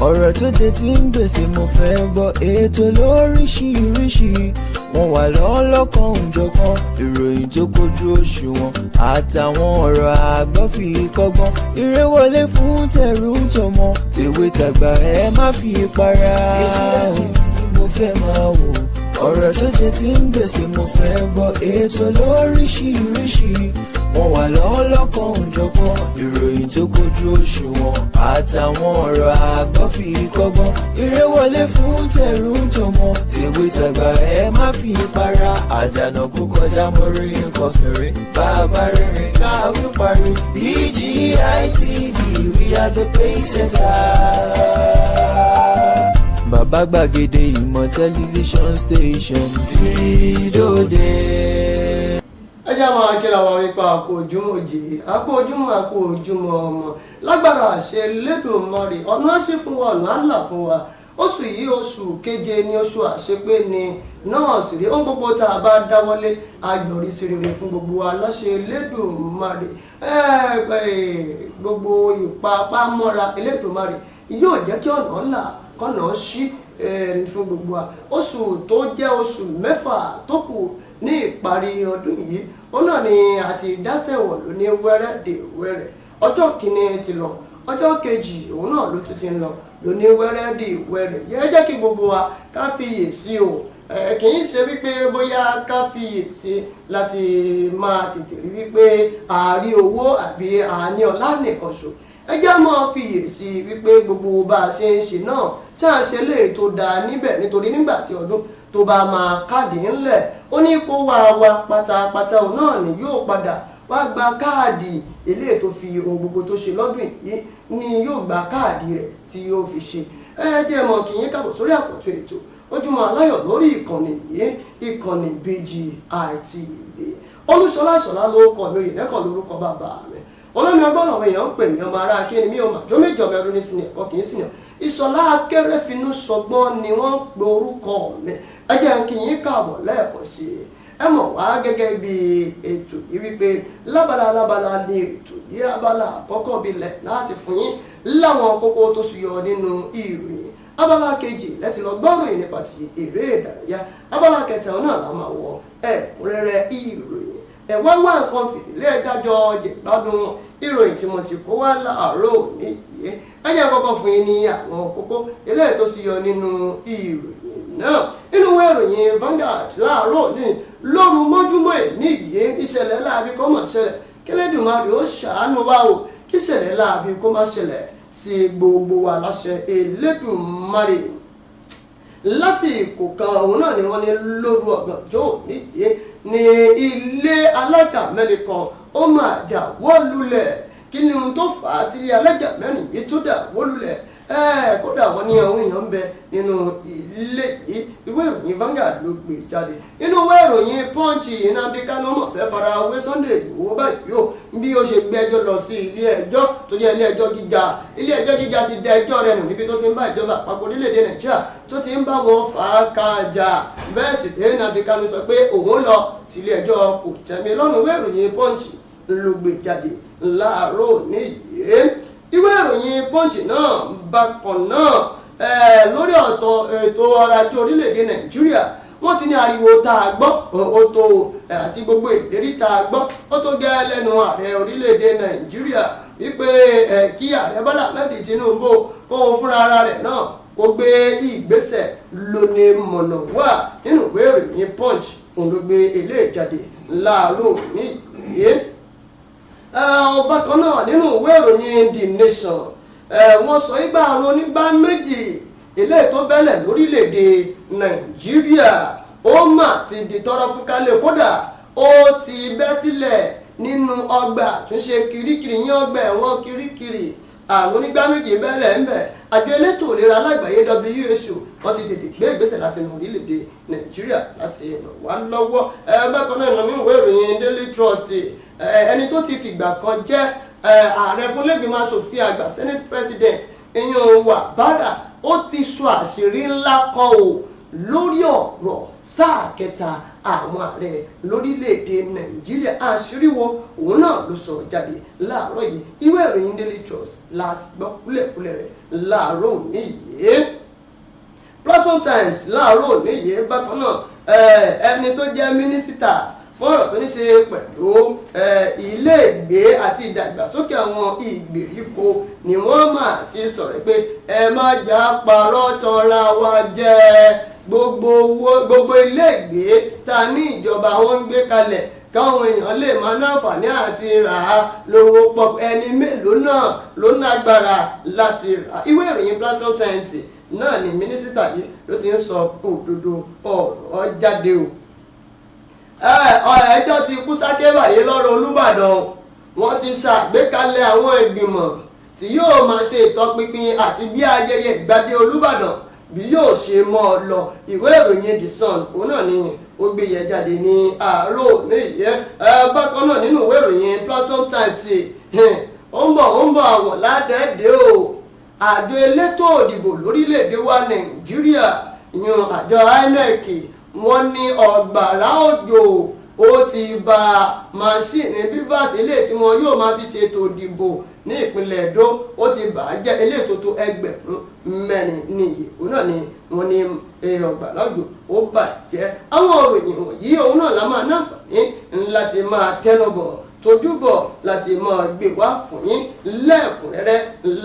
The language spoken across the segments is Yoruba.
ọ̀rọ̀ tó jẹ tí ń gbèsè mo fẹ́ gbọ́ ètò lóríṣiríṣi wọ́n wà lọ́lọ́kan òjọ̀kan ìròyìn tó kojú òṣùwọ̀n àtàwọn ọ̀rọ̀ àgbọ́ fi kọ́gbọ́n eré wọlé fún tẹ̀rù tọmọ tèwe tàgbà ẹ má fi para. AGI TV mo fẹ́ máa wò ọ̀rọ̀ tó jẹ tí ń gbèsè mo fẹ́ gbọ́ ètò lóríṣiríṣi wọ́n wà lọ́lọ́kan òjọ̀kan ìròyìn tó kojú òṣùwọ̀n àtàwọn ọ̀rọ̀ àgbọ́ fi kọ́gbọ́n eré wọlé fún tẹ̀rù tọmọ tèwe tàgbà ẹ má fi para àdànà kó kọjá mọ́rí nǹkan fèrè bàbá rìnrìn káwí parí AGI TV we are the pace setter. Bàbá gbàgede ìmọ̀ tẹlifíṣọ̀n station tí dòde. ẹ jẹ́ máa kíra wa wípé àpò ojúmọ́ òjì àpò ojúmọ́ àpò ojúmọ́ ọmọ lágbára àṣẹ lẹ́dùnmọ́rì ọ̀nà àṣẹ fún wa ọ̀nà àlà fún wa oṣù yìí oṣù keje ní oṣù àṣepé ni náà sì rí ohun gbogbo tá a bá dáwọ́lé ayọ̀rí sí rere fún gbogbo wa láṣẹ lẹ́dùnmọ́rì gbogbo ìpapámọ́ra Ẹlẹ́dùmarè yóò jẹ́ kí ọ̀nà là kọ́nà ṣí fún gbogbo wa oṣù tó jẹ́ oṣù mẹ́fà tó kù ní ìparí ọdún yìí ó náà ni àti ìdásẹ̀wọ̀ ló ní wẹ́rẹ́ dè wẹ́rẹ́ ọjọ́ kìíní ti lọ ọjọ́ kejì òun náà ló tún ti ń lọ ló ní wẹ́rẹ́ dè wẹ́rẹ́ yẹ jẹ́ kí gbogbo wa ká fiyèsí o kì í ṣe wípé bóyá ká fiyèsí láti máa tètè rí wípé àárí owó àbí àní ọlá nìkan ṣo ẹ jẹ́ máa fiyèsí wípé gbogbo bá a ṣe ń ṣe náà tí à ń ṣe lè tó dáa níbẹ̀ nítorí nígbà tí ọdún tó bá máa káàdì ńlẹ̀ ó ní kó wá wa pátápátá òun náà ni yóò padà wá gba káàdì eléyìí tó fi ohun gbogbo tó ṣe lọ́dún yìí ni yóò gba káàdì rẹ̀ tí yóò fi ṣe ẹ jẹ́ mọ̀ kí yín káàbọ̀ sórí àkọ́tún ètò Ojúmọ́ Aláyọ̀ lórí ìkànnì yìí ìkànnì BGI TV Olúṣọlá Ìṣọ̀lá ló kọ lóye lẹ́kọ̀ọ́ lórúkọ bàbá rẹ̀ olómi ọgbọ́n àwọn èèyàn ń pè mí ọmọ ará akéèní mi ò mà jó méjì ọmọ ẹrú ní sinmi ẹ̀kọ́ kì í sìyàn Ìṣọ̀lá Akérèfínú Ṣọgbọ́n ni wọ́n ń pe orúkọ mi ẹ jẹ́ kí yín káàbọ̀ lẹ́ẹ̀kan sí i ẹ mọ̀ wá gẹ́gẹ́ bí ètò yìí wípé lábala ní ètò yìí abala àkọ́kọ́ bilẹ̀ láti fún yín láwọn kókó tó ṣúyọ nínú ìròyìn abala kejì lẹ́tì lọ gbọ́rọ̀ yìí nípa ti eré ìdárayá abala kẹta náà la máa wọ ẹ̀kúnrẹ́rẹ́ ìròyìn ẹ̀wá wá nǹkan fìdílé ẹ̀dájọ́ jẹ̀gbádùn ìròyìn tí mo ti kó wá láàárọ̀ níyìí ẹ jẹ́ kọ́kọ́ fún yín ní àwọn kókó eléyìí tó ṣúyọ nínú ìròyìn náà nínú ìwé ìròyìn Vanguard láàárọ̀ ní lóru mọ́júmọ́ ẹ̀ ní ìyé ìṣẹ̀lẹ̀ láabi kó má ṣẹlẹ̀ k'Ẹlẹ́dùmarè ó ṣàánú wa o kí ìṣẹ̀lẹ̀ láabi kó má ṣẹlẹ̀ sí gbogbo wa láṣẹ Ẹlẹ́dùmarè lásìkò kan òun náà ni wọ́n ní lóru ọ̀gànjọ́ níyé ní ilé alájà mẹ́rin kan ó máa dà wó lulẹ̀ kí ni ohun tó fà á tí ilé alájà mẹ́rin yìí tó dà wó lulẹ̀ kódà wọ́n ní àwọn èèyàn ń bẹ nínú ilé yìí ìwé ìròyìn Vanguard ló gbé jáde nínú ìwé ìròyìn Punch Nnamdi Kanu mọ̀ fẹ́ fara wé Sunday Igboho báyìí o bí ó ṣe gbé ẹjọ́ lọ sí ilé ẹjọ́ tó jẹ́ ilé ẹjọ́ gíga ti dá ẹjọ́ rẹ̀ nù níbi tó ti ń bá ìjọba àpapọ̀ orílẹ̀-èdè Nàìjíríà tó ti ń bá wọn fà á kájà bẹ́ẹ̀ sì dé Nnamdi Kanu sọ pé òun lọ sí ilé ẹjọ́ kò tẹ́mi lọ́rùn ìwé ìròyìn Punch ló gbé jáde láàárọ̀ níyì ìwé ìròyìn Punch náà bákan náà lórí ètò ọrọ̀ ajé orílẹ̀-èdè Nàìjíríà wọ́n ti ní ariwo tá a gbọ́ ó tó àti gbogbo ìlérí tá a gbọ́ ó tó gẹ́ lẹ́nu ààrẹ orílẹ̀-èdè Nàìjíríà wípé kí ààrẹ Bọ́lá Ahmed Tinubu kó fúnra ara rẹ̀ náà kó gbé ìgbésẹ̀ lónìí mọ̀nà wà nínú ìwé ìròyìn Punch òun ló gbé eléyìí jáde láàárọ̀ níyì bákan náà nínú ìwé ìròyìn The Nation wọ́n sọ ìgbà àwọn onígbà méjì ilé tó bẹ́lẹ̀ lórílẹ̀‐èdè Nàìjíríà ó mà ti di tọrọ fún kálẹ̀ kódà ó ti bẹ́ sílẹ̀ nínú ọgbà àtúnṣe kirikiri yín ọgbà ẹ̀wọ̀n kirikiri àwọn onígbà méjì bẹ́lẹ̀ ń bẹ̀ àjọ elétò ìlera alágbàáyé WHO wọ́n ti tètè gbé ìgbésẹ̀ láti nù orílẹ̀‐èdè Nàìjíríà láti ràn wá lọ́wọ́ bákan náà nínú ìwé ìròyìn Daily Trust ẹni tó ti fìgbà kan jẹ́ ààrẹ fún lẹ́gbẹ̀mọ aṣòfin àgbà Senate President ìyẹn Wabara ó ti sọ àṣírí ńlá kan o lórí ọ̀rọ̀ sáà kẹta àwọn ààrẹ lórílẹ̀‐èdè Nàìjíríà. àṣírí wo òun náà ló sọ jáde láàárọ̀ yìí, ìwé ìròyìn Daily Trust láti gbọ́ kúlẹ̀kúlẹ̀ rẹ̀ láàárọ̀ òní yìí. Platform Times láàárọ̀ òní yìí bákan náà ẹni tó jẹ́ mínísítà fún ọ̀rọ̀ tó ní ṣe pẹ̀lú iléègbé àti ìdàgbàsókè àwọn ìgbèríko ni wọ́n máa ti sọ̀rọ̀ pé ẹ má jà parọ́ tanra wa jẹ, gbogbo iléègbé ta ní ìjọba wọn ń gbé kalẹ̀ káwọn èèyàn lè máa náǹfààní àti rà á lówó pọ̀, ẹni mélòó náà ló lágbára láti rà á. Ìwé ìròyìn Platform Times náà ni mínísítà yìí ló ti ń sọ òdodo ọ̀rọ̀ jáde o. Ẹjọ́ ti kú sáké báyìí lọ́rọ̀ Olúbàdàn. Wọ́n ti ṣàgbékalẹ̀ àwọn ìgbìmọ̀ tí yóò máa ṣe ìtọpinpin àti bí ayẹyẹ ìgbadé Olúbàdàn bí yóò ṣe mọ́ ọ lọ. Ìwé ìròyìn The Sun òun náà ni ó gbé yẹn jáde ní àárọ̀ níyẹn. Bákan náà nínú ìwé ìròyìn Platform Times ó ń bọ̀ àwọn ládẹ́ẹ̀dẹ́ o. Àjọ elétò òdìbò lórílẹ̀‐èdè wa Nàìjíríà yan àjọ INEC wọ́n ní ọ̀gbàrá òjò ó ti ba máṣíìnì bivas eléyìí tí wọn yóò máa fi ṣètò ìdìbò ní ìpínlẹ̀ Èdó ó ti bà á jẹ́ eléyìí tó tó ẹgbẹ̀rún mẹ́rin nìyí. òun náà ni wọ́n ní ọ̀gbàrá òjò ó bàjẹ́. àwọn òròyìn wọ̀nyí òun náà la máa náǹfààní láti máa tẹnubọ̀ tójúbọ̀ láti máa gbé wá fún yín lẹ́ẹ̀kúnrẹ́rẹ́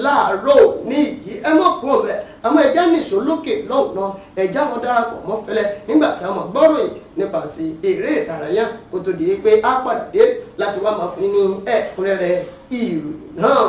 láàárọ̀ níyì. ẹ mọ̀ kúrò bẹ́ẹ̀ àmọ́ ẹja nìṣó lókè lọ́ọ̀nà ẹja wọn darapọ̀ mọ́ fẹ́lẹ́ nígbà tí a mọ̀ gbọ́ròyìn nípa ti eré ìdárayá kó tó di pé á padà dé láti wá máa fún yín ní ẹ̀kúnrẹ́rẹ́ ìròyìn náà.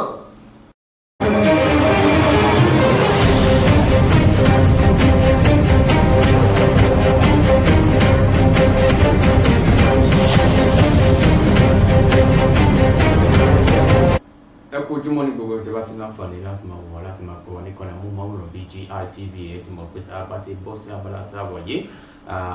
Ojúmọ́ ní gbogbo ìjọba tí láǹfààní láti máa wọ̀ láti máa gbọ́ nípa àwọn ọmọwòrán BGI TV ẹ ti mọ̀ pé tá a bá ti bọ́ sí abala tá a wọ̀nyé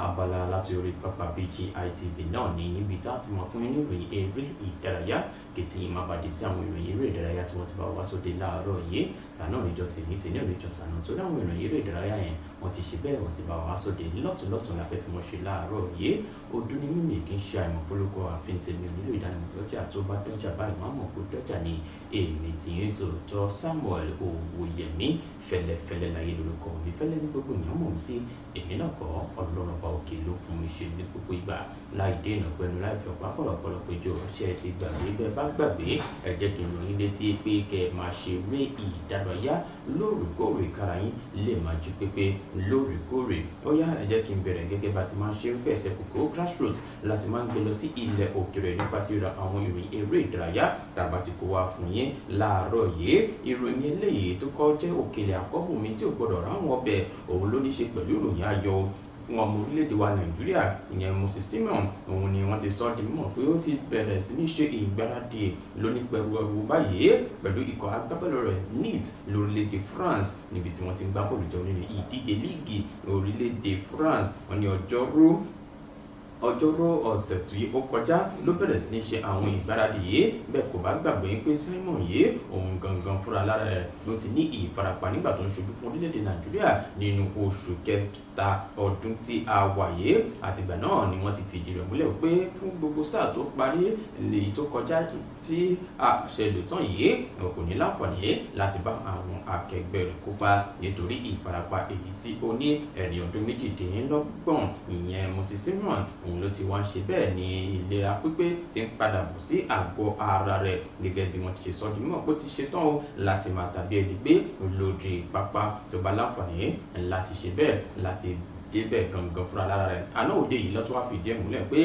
abala láti orí pápá BGI TV náà ní níbi tá a ti mọ̀ fún nínú ìròyìn eré ìdárayá kìtì ìmàbàdì sí àwọn ìròyìn eré ìdárayá tí wọ́n ti bá wá sóde láàárọ̀ yìí tàná níjọ tèmi tèmi níjọ tàná tó dáwọn ìròyìn eré ìdárayá yẹn wọ́n ti ṣe bẹ́ẹ̀ wọ́n ti bá wá sóde lọ́tùnlọ́tùn la fẹ́ fi wọ́n ṣe láàárọ̀ yìí ọdún ní mímì kì í ṣe àìmọ̀ polówó àfihàn tèmi nílò ìdánimọ̀ lọ́jà tó bá dọ́jà báyìí máa mọ̀ pé dọ́jà ni èmi tí ń tòótọ́ Samuel Owóyẹmí fẹ́lẹ́fẹ́lẹ́ láyé lórúkọ mi fẹ́lẹ́ ní gbogbo èèyàn mọ̀ sí èmi náà kọ́ Ọlọ́run ọba òkè ló fún mi ṣe ní gbogbo ìgbà láì dènà pẹ̀lú láì fi ọ̀pá pọ̀lọpọ̀lọ péjọ ṣe é ti gbàgbé bẹ́ẹ̀ bá gbàgbé ẹ jẹ́ kí n ròyìn létí pé kẹ́ ẹ máa ṣe eré ìdárayá lóòrèkóòrè kára yín lè máa jí pépé lóòrèkóòrè ó yá ẹ jẹ́ kí n bẹ̀rẹ̀ gẹ́gẹ́ bá ti máa ṣe ń fẹsẹ̀ kòkó grassroots láti máa ń gbé lọ sí ilẹ̀ òkèrè nípa ti ra àwọn ìròyìn eré ìdárayá tàbá ti kó wá fún yín láàárọ̀ yìí ìròyìn eléyìí tó kọ́ jẹ́ òkèlè àkọ́bùnmi tí ò gbọdọ̀ ráwọn ọbẹ̀ òun ló ní ṣe pẹ̀lú ìròyìn ayọ̀ fún ọmọ orílẹ̀-èdè wa Nàìjíríà ìyẹn Moses Simon òun ni wọ́n ti sọ di mímọ̀ pé ó ti bẹ̀rẹ̀ sí ní ṣe ìgbáradì lónípẹ̀rù báyìí pẹ̀lú ikọ̀ agbábọ́ọ̀lù rẹ̀ Nice lórílẹ̀-èdè France níbi tí wọ́n ti ń gbá bọ́ọ̀lù jọ nínú ìdíje líìgì orílẹ̀-èdè France wọ́n ní ọjọ́rú ọ̀sẹ̀ tí ó kọjá ló bẹ̀rẹ̀ sí ní ṣe àwọn ìgbáradì yìí bẹ́ẹ̀ kò bá gbàgbé pé Simon yìí òun gangan fúnra lára rẹ̀ ló ti ní ìfarapa nígbà tó ń ṣojú fún orílẹ̀-èdè Nàìjíríà nínú oṣù kẹta ọdún tí a wà yìí àtìgbà náà ni wọ́n ti fìdí rẹ̀ múlẹ̀ pé fún gbogbo sáà tó parí èyí tó kọjá tí a ṣe lò tán yìí kò ní láǹfààní láti bá àwọn akẹgbẹ́ rẹ̀ kópa nítorí ìfarapa èyí tí ó ní ẹni ọdún méjìdínlọ́gbọ̀n ìyẹn Moses Simon òun ló ti wá ń ṣe bẹ́ẹ̀ ni ìlera pípé ti ń padà bọ̀ sí àgọ́ ara rẹ̀ gẹ́gẹ́ bí wọ́n ti ṣe sọ di mímọ̀ pé ó ti ṣetán o láti máa tàbí ẹni gbé lórí pápá tó bá láǹfààní láti ṣe bẹ́ẹ̀ láti débẹ̀ gangan fúnra lára rẹ̀ àná òde yìí lọ́tún wá fìdí ẹ̀ múlẹ̀ pé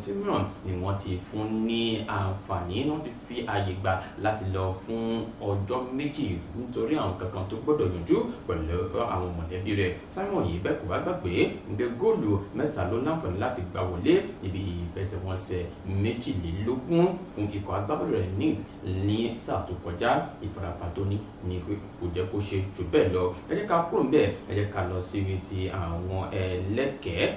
Simon ni wọ́n ti fún ní àǹfààní wọ́n ti fi ààyè gbà láti lọ fún ọjọ́ méjì nítorí àwọn kankan tó gbọ́dọ̀ yanjú pẹ̀lú àwọn mọ̀lẹ́bí rẹ̀ Simon yìí bẹ́ẹ̀ kò bá gbàgbé gbé góòlù mẹ́ta ló láǹfààní láti gbà wọlé níbi ìfẹsẹ̀wọnsẹ̀ méjìlélógún fún ikọ̀ agbábọ́ọ̀lù rẹ̀ Nice ní sáà tó kọjá ìfarapa tó ní kò jẹ́ kó ṣe jù bẹ́ẹ̀ lọ ẹ jẹ́ ká kúrò níbẹ̀ ẹ jẹ́ ká lọ sí ti àwọn ẹlẹ́kẹ̀ẹ́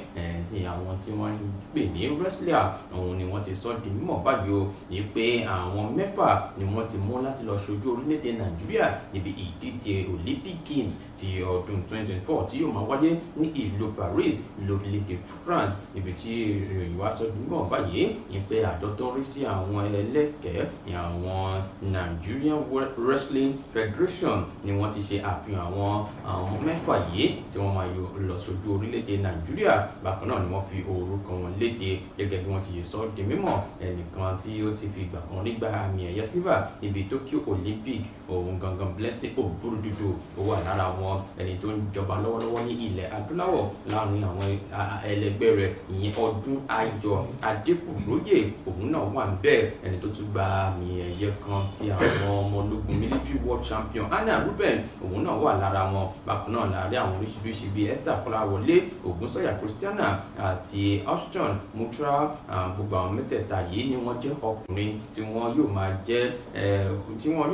tí àwọn tí wọ́n ń pè ní wrestler òun ni wọ́n ti sọ di mímọ̀ báyìí o ní pé àwọn 6 ni wọ́n ti mú láti lọ ṣojú orílẹ̀-èdè Nàìjíríà níbi ìdíje Olympic Games ti ọdún 2024 tí yóò máa wáyé ní ìlú Paris lórílẹ̀-èdè France níbi tí ìròyìn wá sọ di mímọ̀ báyìí ní pé àjọ tó ń rí sí àwọn ẹlẹ́kẹ̀ẹ́ ní àwọn Nigerian Wrestling Federation ni wọ́n ti ṣe àfihàn àwọn 6 yìí tí wọ́n máa lọ ṣojú orílẹ̀-èdè Nàìjíríà. Bákan náà ni wọ́n fi orúkọ wọn léde gẹ́gẹ́ bí wọ́n ti ṣe sọ di mímọ̀. Ẹnìkan tí ó ti fi ìgbà kan rí gba àmì ẹ̀yẹ silver níbi Tokyo Olympic òun gangan Blessing Oburududu ó wà lára wọn ẹni tó ń jọba lọ́wọ́lọ́wọ́ ní ilẹ̀ adúláwọ̀ láàrin àwọn ẹlẹgbẹ́ rẹ̀ ìyẹn Ọdún Ayọ̀ Adépòróyè òun náà wà níbẹ̀. Ẹni tó tún gba àmì ẹ̀yẹ kan ti àwọn ọmọ ológun military world champion Anna Ruben òun náà wà lára wọn. Bákan náà láàrin àwọn oríṣiríṣi bíi Esther Kọ́láwọlé Ògúnsọ̀yà Christiana àti Ashton Mutra gbogbo àwọn mẹ́tẹ̀ẹ̀ta yìí ni wọ́n jẹ́ ọkùnrin tí wọ́n yóò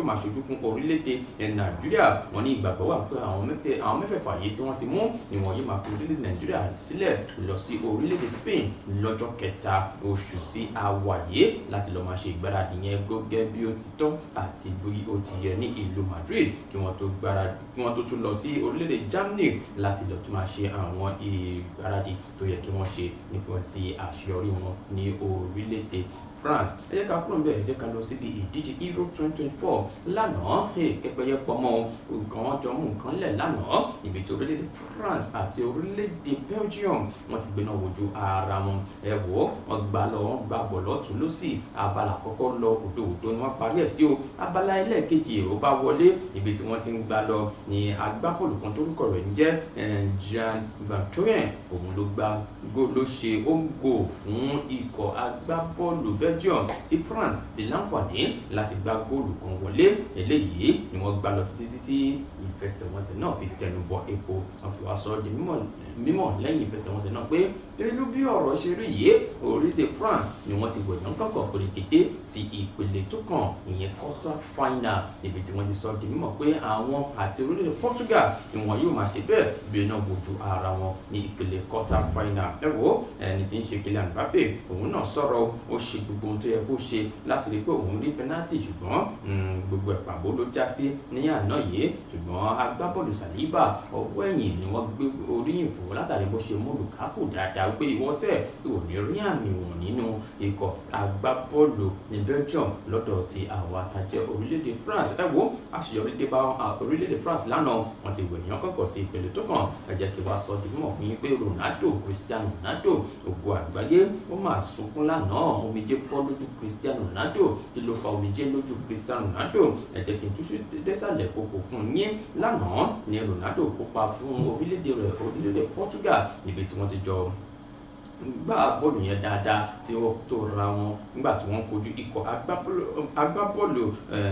máa ṣojú fún orílẹ̀-èdè Nàìjíríà. Wọ́n ní ìgbàgbọ́ wà pé àwọn mẹ́fẹ̀ẹ̀fà yìí tí wọ́n ti mú ni wọ́n yóò máa fi orílẹ̀-èdè Nàìjíríà sílẹ̀ lọ sí orílẹ̀-èdè Spain lọ́jọ́ 3 oṣù tí a wà yìí láti lọ máa ṣe ìgbáradì yẹn gẹ́gẹ́ bí ó ti tọ́ àti bí ó ti yẹ ní ìlú Madrid kí wọ́n tó tún lọ sí orílẹ̀-èdè Germany láti lọ tún máa ṣe àwọn ìgbáradì tó yẹ kí wọ́n ṣe nípa ti àṣeyọrí wọn ní orílẹ̀-èdè France. Ẹ jẹ́ ká kúrò níbẹ̀, ẹ jẹ́ ká lọ síbi ìdíje Euro 2024 lánàá. Kẹ́pẹ́yẹ pọmọ nǹkan jọ mú nǹkan lẹ̀ lánàá ibi tí orílẹ̀-èdè France àti orílẹ̀-èdè Belgium wọ́n ti gbéná wojú ara wọn. Ẹ wò wọ́n gbà bọ̀ lọ́tún lọ́sì. Abala àkọ́kọ́ lọ òdo ni wọ́n parí ẹ̀ sí o. Abala ẹlẹ́ẹ̀kejì ó bá wọlé ibi tí wọ́n ti ń gbá lọ ní agbábọ́ọ̀lù kan tó rúkọ rẹ̀ ń jẹ́ Jean Vertonghen òun ló ṣe òǹgò fún ikọ̀ agbábọ́ọ̀lù Belgium tí France fi láǹfààní láti gbá góòlù kan wọlé. Eléyìí ni wọ́n gbá lọ títí ìfẹsẹ̀wọnsẹ̀ náà fi tẹnu bọ epo. Wọ́n fi wá sọ di mímọ̀ lẹ́yìn ìfẹsẹ̀wọnsẹ̀ náà pé pẹ̀lú bí ọ̀rọ̀ ṣe rí yìí orílẹ̀-èdè France ni wọ́n ti wẹ̀yàn kankan pèrèkété sí ìpele tó kàn ìyẹn quarter final níbi tí wọ́n ti sọ di mímọ̀ pé àwọn àti orílẹ̀-èdè Portugal ni wọ́n yóò máa ṣe bẹ́ẹ̀ bí iná wojú ara wọn ní ìpele quarter final. Ẹ wo ẹni tí ń ṣe Kylian Mbappe òun náà sọ̀rọ̀ ó ṣe gbogbo ohun tó yẹ kó ṣe láti rí pé òun rí penalty ṣùgbọ́n gbogbo ẹ̀ pàbó ló já sí ní àná yìí. Ṣùgbọ́n agbábọ́ọ̀lù Saliba ọwọ́ ẹ̀yìn ni wọ́n gbé oríyìn fún látàrí bó ṣe mú Lukaku dáadáa wípé ìwọ́sẹ̀ ò ní rí àmì wọn nínú ikọ̀ agbábọ́ọ̀lù ní Belgium lọ́dọ̀ ti àwọn àtàjẹ́ orílẹ̀-èdè France. Ẹ wo àṣeyọrí dé bá orílẹ̀-èdè France lánàá wọ́n ti wẹ̀yàn kọ̀kọ̀ sí ìpele tó kàn. Ẹ jẹ́ kí wàá sọ di mímọ̀ fún yín pé Cristiano Ronaldo ògo àgbáyé ó máa sunkún lánàá. Omijé bọ́ lójú Cristiano Ronaldo. Kí ló fa omijé lójú Cristiano Ronaldo? Ẹ jẹ́ kí n túṣu désàlẹ̀ kókò fún yín. Lánàá ni Ronaldo kópa fún orílẹ̀-èdè Portugal níbi tí wọ́n ti jọ gbá bọ́ọ̀lù yẹn dáadáa tí ó tó ra wọn nígbà tí wọ́n kojú ikọ̀ agbábọ́ọ̀lù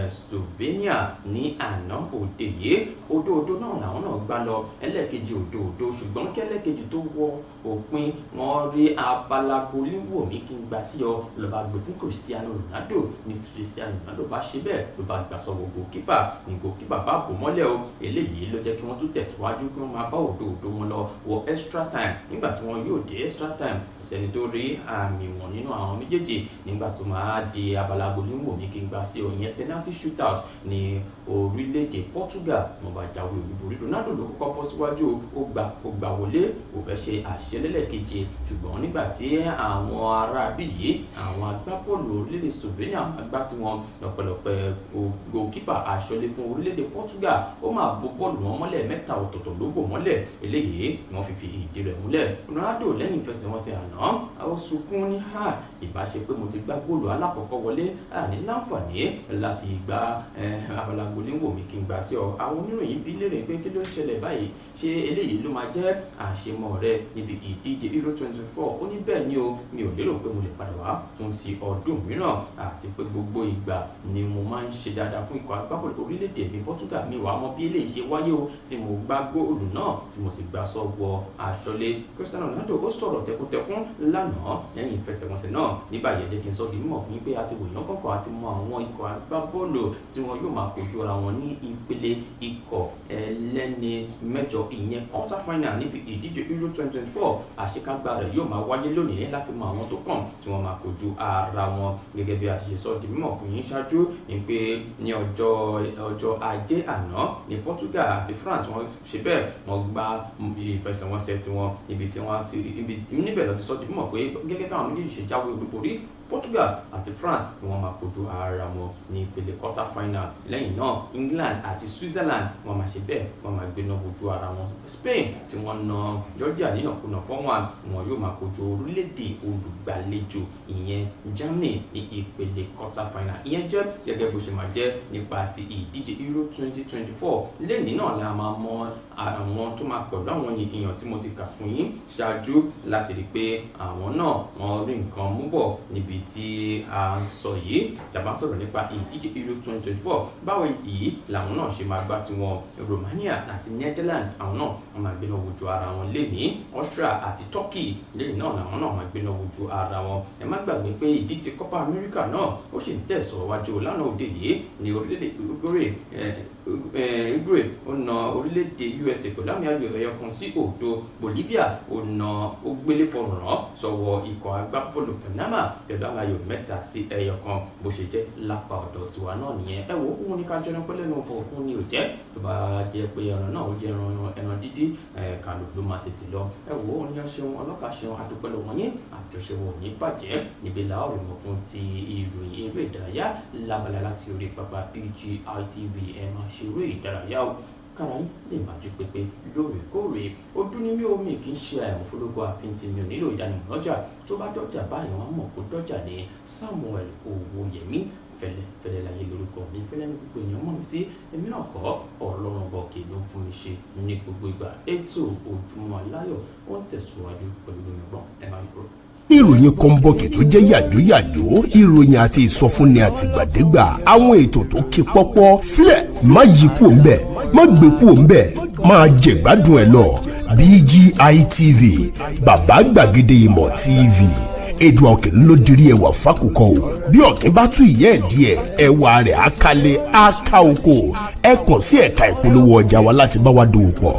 Slovenia ní àná òde yìí. Òdo náà làwọn náà gbá lọ ẹlẹ́ẹ̀kejì òdo ṣùgbọ́n kẹ́lẹ́kejì tó wọ òpin wọ́n rí abala bolíwò mi kí n gbà sí ọ lọ́ba gbé fún Cristiano Ronaldo ní Cristiano Ronaldo bá ṣe bẹ́ẹ̀ ló bá gbà sọ́wọ́ gòkípà ní gòkípà bá bò mọ́lẹ̀ o. Eléyìí ló jẹ́ kí wọ́n tún tẹ̀síwájú kí wọ́n máa bá òdo wọn lọ wọ extra time. Nígbà tí wọ́n yóò dé extra time ìṣẹ́ni tó rí àmì wọn nínú àwọn méjèèjì nígbà tó máa di abala bolíwò mi kí n gbà sí ọ ìyẹn penalty shootout ní orílẹ̀-èdè Portugal wọ́n bá jáwé olúborí. Ronaldo ló kọ́kọ́ bọ́ síwájú ó gbà wọlé kò fẹ́ ṣe àṣelélẹ́kejì ṣùgbọ́n nígbà tí àwọn ará bíyì àwọn agbábọ́ọ̀lù orílẹ̀-èdè Slovenia agbá tí wọn lọ́pọ̀lọpọ̀ goalkeeper aṣọ́lé fún orílẹ̀-èdè Portugal ó máa bo bọ́ọ̀lù wọn mọ́lẹ̀ mẹ́ta ọ̀tọ̀ọ̀tọ̀ ló bò mọ́lẹ̀. Eléyìí wọ́n fi ìdí rẹ̀ múlẹ̀. Ronaldo lẹ́yìn ìfẹsẹ̀wọnsẹ̀ àná ó sunkún ní ìbáṣe pé mo ti gbá góòlù alákọ̀ọ́kọ́ wọlé ní láǹfààní láti gba abala bolíwò mi kí n gbà sí ọ. Àwọn oníròyìn bí léèrè pé kí ló ń ṣẹlẹ̀ báyìí ṣé eléyìí ló máa jẹ́ àṣemọ rẹ níbi ìdíje Euro 24? Ó ní bẹ́ẹ̀ ni o mi ò lérò pé mo lè padà wá fún ti ọdún mìíràn àti pé gbogbo ìgbà ni mo máa ń ṣe dáadáa fún ikọ̀ agbábọ́ọ̀lù orílẹ̀-èdè mi Portugal. Mi wàá mọ bí eléyìí ṣe wáyé o tí mo gbá góòlù náà tí mo sì gbà sọ́wọ́ aṣọ́lé. Cristiano Ronaldo ó sọ̀rọ̀ tẹkutẹ àmọ̀tẹ́kùn lánàá lẹ́yìn ìfẹsẹ̀wọnsẹ̀ náà nígbà yẹn jẹ́ kí n sọ di mímọ̀ fún yín pé a ti wòyàn kọ̀ọ̀kan àti mọ àwọn ikọ̀ agbábọ́ọ̀lù tí wọn yóò máa kojú ara wọn ní ìpele ikọ̀ ẹlẹ́ni mẹ́jọ ìyẹn quarter final níbi ìdíje Euro 2024 àṣekágbá rẹ̀ yóò máa wáyé lónìí láti mọ àwọn tó kàn tí wọ́n máa kojú ara wọn gẹ́gẹ́ bí a ti ṣe sọ di mímọ̀ fún yín ṣáájú ní pé ní ọjọ́ ajé àná ní Portugal àti France wọ́n ṣe bẹ́ẹ̀ wọ́n gba ìfẹsẹ̀wọnsẹ̀ tiwọn níbẹ̀ lọ ti sọ di mímọ̀ pé gẹ́gẹ́ bí àwọn méjèèjì ṣe jáwé olúborí Portugal àti France ni wọ́n máa kojú ara wọn ní ìpele quarter final. Lẹ́yìn náà England àti Switzerland wọ́n máa ṣe bẹ́ẹ̀ wọ́n máa gbéná kojú ara wọn. Spain tí wọ́n na Georgia nínàkúnà 4-1 wọn yóò máa kojú orílẹ̀-èdè olùgbàlejò ìyẹn Germany ní ìpele quarter final. Ìyẹn jẹ́ gẹ́gẹ́ bó ṣe máa jẹ́ nípa ti ìdíje Euro 2024. Lẹ́yìn náà la máa mọ àwọn tó máa pẹ̀lú àwọn èèyàn tí mo ti kà fún yín ṣáájú láti rí pé àwọn náà wọ́n rí nǹkan mú bọ̀ níbi tí a ń sọ yìí tàbá sọ̀rọ̀ nípa ìdíje Euro 2024. Báwo yìí làwọn náà ṣe máa gbá tiwọn. Romania àti Netherlands àwọn náà wọ́n máa gbéná wojú ara wọn lẹ́ni. Austria àti Turkey lẹ́yìn náà làwọn náà máa gbéná wojú ara wọn. Ẹ má gbàgbé pé ìdíje Copa America náà ó sì ń tẹ̀síwájú lánàá òde yìí ní orílẹ̀-èdè Uruguay ó na orílẹ̀-èdè USA pẹ̀lú àmì ayò ẹ̀yọkan sí òdo. Bolivia ó gbélé fọrùn rán sọ́wọ́ ikọ̀ agbábọ́ọ̀lù Panama pẹ̀lú àmì ayò 3-1 bó ṣe jẹ́ lápá ọ̀dọ̀ tiwa náà nìyẹn. Ẹ wo òun ní ká jẹun pẹ́lẹ́ náà bọ̀ òun ni ò jẹ́ tó bá jẹ́ pé ẹran náà ó jẹ́ ẹran dídí kàlù ló máa tètè lọ. Ẹ wo òun ní ọṣẹun ọlọ́kà ṣeun adúpẹ́ lọ́wọ́ yín àjọṣewọ̀ ní bàjẹ́ níbi làárọ̀ mọ̀ fún ti ìròyìn eré ìdárayá lábala láti orí pápá BGI TV. Ẹ máa ṣe eré ìdárayá o kára yín lè máa jí pépé lóòrèkóòrè. Ó dún ní mí omi kì í ṣe àìmọ̀fólógó àfihàn mi ò nílò ìdánimọ̀ lọ́jà tó bá dọ́jà báyìí wọ́n mọ̀ kó dọ́jà ní Samuel Owóyẹmí fẹlẹ láyé lórúkọ mi fẹlẹ ní gbogbo èèyàn mọ̀ mí sí èmi náà kọ́ Ọlọ́run bọ̀kì ló ń fún mi ṣe ní gbogbo ìgbà. Ètò Ojúmọ́ Aláyọ̀ ó ń tẹ̀síwájú pẹ̀lú gbogbo ẹ̀ máa ń kúrò. ìròyìn kọ́ńbọ̀kì tó jẹ́ yàjóyàjó ìròyìn àti ìsọfúnni àtìgbàdégbà àwọn ètò tó ké pọ́pọ́ flẹ̀ má yí kúò ń bẹ̀ má gbé kúò ń bẹ̀ máa jẹ̀gbádùn ẹ̀ lọ. BGI TV bàbá gbàgede ìmọ̀ TV èdè ọ̀kìn ló dirí ẹwà fákòkò o bí ọ̀kìn bá tú ìyẹ́ ẹ̀ díẹ̀ ẹwà rẹ̀ àkàlẹ̀ àkà oko ẹ kàn sí ẹ̀ka ìpolówó ọjà wa láti bá wa dòwò pọ̀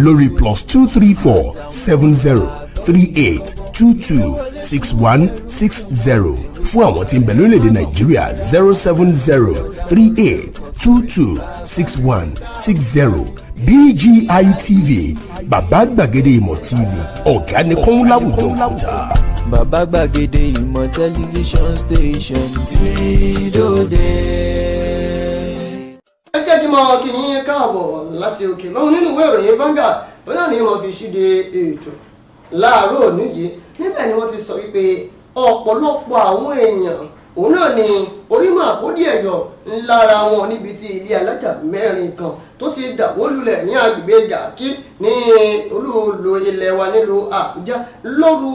lórí +234 70 38 22 61 60 fún àwọn tí ń bẹ lórílẹ̀‐èdè Nàìjíríà 070 38 22 61 60 BGI TV bàbá gbàgede ìmọ̀ TV ọ̀gá ni kọ́ń láwùjọ òkúta. Bàbá gbàgede ìmọ̀ tẹlifíṣọ̀n station tí dòde. ẹ jẹ́ kí n máa kí yín káàbọ̀ láti òkè lọ́hùn nínú ìwé ìròyìn Vanguard bóyá ni wọ́n fi ṣíde ètò láàárọ̀ òní yìí níbẹ̀ ni wọ́n ti sọ wípé ọ̀pọ̀lọpọ̀ àwọn èèyàn òun náà ni orímọ̀ àpòdí ẹ̀yọ̀ lára wọn níbi tí ilé alájà mẹ́rin kan tó ti dàwó lulẹ̀ ní agbègbè Jàkí ní olúùlú ilẹ̀ wa nílùú Àbújá lóru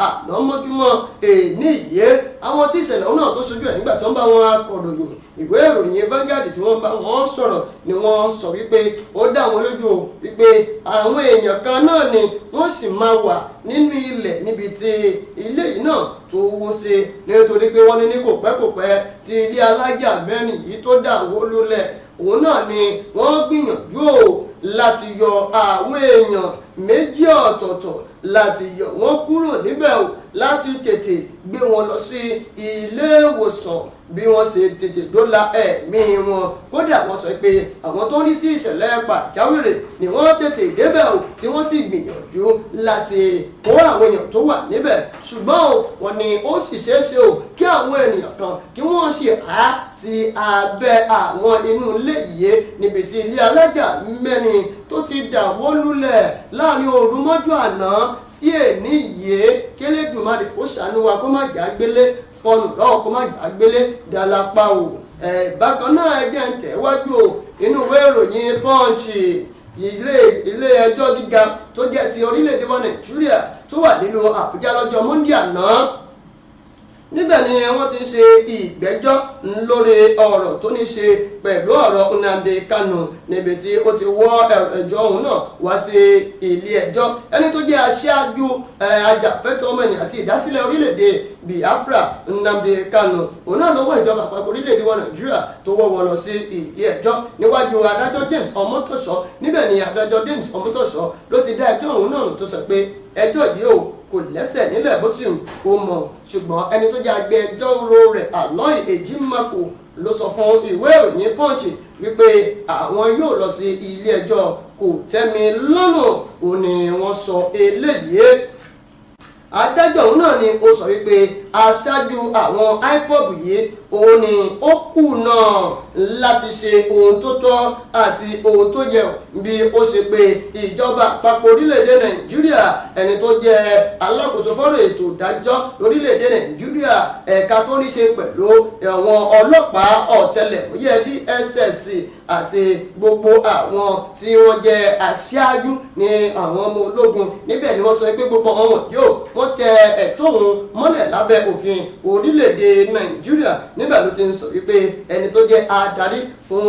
ànámọ́júmọ́ èní yìí àwọn tí ìṣẹ̀lẹ̀ náà tó ṣojú ẹ̀ nígbà tó ń bá wọn akọ̀ròyìn ìwé ìròyìn Vanguard tí wọ́n bá wọn sọ̀rọ̀ ni wọ́n sọ wípé ó dá wọn lójú wípé àwọn èèyàn kan náà ni wọ́n sì máa wà nínú ilẹ̀ níbi tí ilé yìí náà tó wó sí nítorí pé wọ́n ní kò pẹ́ tí ilé alájà mẹ́rin yìí tó dàwó lulẹ̀ òun náà ni wọ́n gbìyànjú láti yọ àwọn èèyàn méjì ọ̀tọ̀ọ̀tọ̀ láti yọ wọ́n kúrò níbẹ̀ láti tètè gbé wọn lọ sí ilé ìwòsàn bí wọ́n ṣe tètè dóòlà ẹ̀mí wọn. Kódà wọ́n sọ pé àwọn tó ń rí sí ìṣẹ̀lẹ̀ pàjáwìrì ni wọ́n tètè débẹ̀ tí wọ́n sì gbìyànjú láti kó àwọn èèyàn tó wà níbẹ̀ ṣùgbọ́n wọ́n ní ó sì ṣeéṣe kí àwọn ènìyàn kan kí wọ́n ṣe há sí abẹ́ àwọn inú ilé yìí níbi tí ilé alájà mẹ́rin tó ti dàwó lulẹ̀ láàrin òru mọ́jú àná sí èní yìí k'Elédùmarè kó ṣàánú wa kó má jà gbélé fọnù lọ́wọ́ kó má jà gbélé dálápá o. Bákan náà ẹjẹ́ ń tẹ̀wájú inú ìwé ìròyìn Punch ilé ẹjọ́ gíga tó jẹ́ ti orílẹ̀-èdè wa Nàìjíríà tó wà nílùú Àbújá lọ́jọ́ Monday àná níbẹ̀ ni wọ́n ti ń ṣe ìgbẹ́jọ́ lórí ọ̀rọ̀ tó ní ṣe pẹ̀lú ọ̀rọ̀ Nnamdi Kanu níbi tí ó ti wọ́ ẹjọ́ ọ̀hún náà wá sí ilé ẹjọ́. ẹni tó jẹ́ aṣáájú ajàfẹ́tọ̀ọ́ ọmọnìyàn àti ìdásílẹ̀ orílẹ̀-èdè Biafra Nnamdi Kanu òun náà ló wọ́ ìjọba àpapọ̀ orílẹ̀-èdè wa Nàìjíríà tó wọ́ wọn lọ sí ilé ẹjọ́ níwájú adájọ́ James Ọmọ́tòṣọ́. níbẹ̀ ni adájọ́ James Ọmọ́tòṣọ́ ló ti dá ẹjọ́ ọ̀hún náà tó sọ pé ẹjọ́ yìí kò lẹ́sẹ̀ nílẹ̀ bó ti kò mọ̀, ṣùgbọ́n ẹni tó jẹ́ agbẹjọ́rò rẹ̀ Aloy Ejimakor ló sọ fún ìwé ìròyìn Punch wípé àwọn yóò lọ sí ilé ẹjọ́ kò tẹ́mi lọ́rùn. ó ní wọ́n sọ eléyìí. adájọ́ òun náà ni ó sọ wípé aṣáájú àwọn IPOB yìí òun ni ó kùnà láti ṣe ohun tó tọ́ àti ohun tó yẹ bí ó ṣe pé ìjọba àpapọ̀ orílẹ̀-èdè Nàìjíríà ẹni tó jẹ́ alákòóso fọ́rọ̀ ètò ìdájọ́ lórílẹ̀-èdè Nàìjíríà ẹ̀ka tó ní ṣe pẹ̀lú àwọn ọlọ́pàá ọ̀tẹlẹ̀múyẹ́ DSS àti gbogbo àwọn tí wọ́n jẹ́ aṣáájú ní àwọn ọmọ ológun. níbẹ̀ ni wọ́n sọ pé gbogbo ọmọ yóò wọ́n tẹ ẹ̀tọ́ òun mọ́lẹ̀ lábẹ́ òfin orílẹ̀-èdè Nàìjíríà. níbẹ̀ ló ti ń sọ wípé ẹni tó jẹ́ adarí fún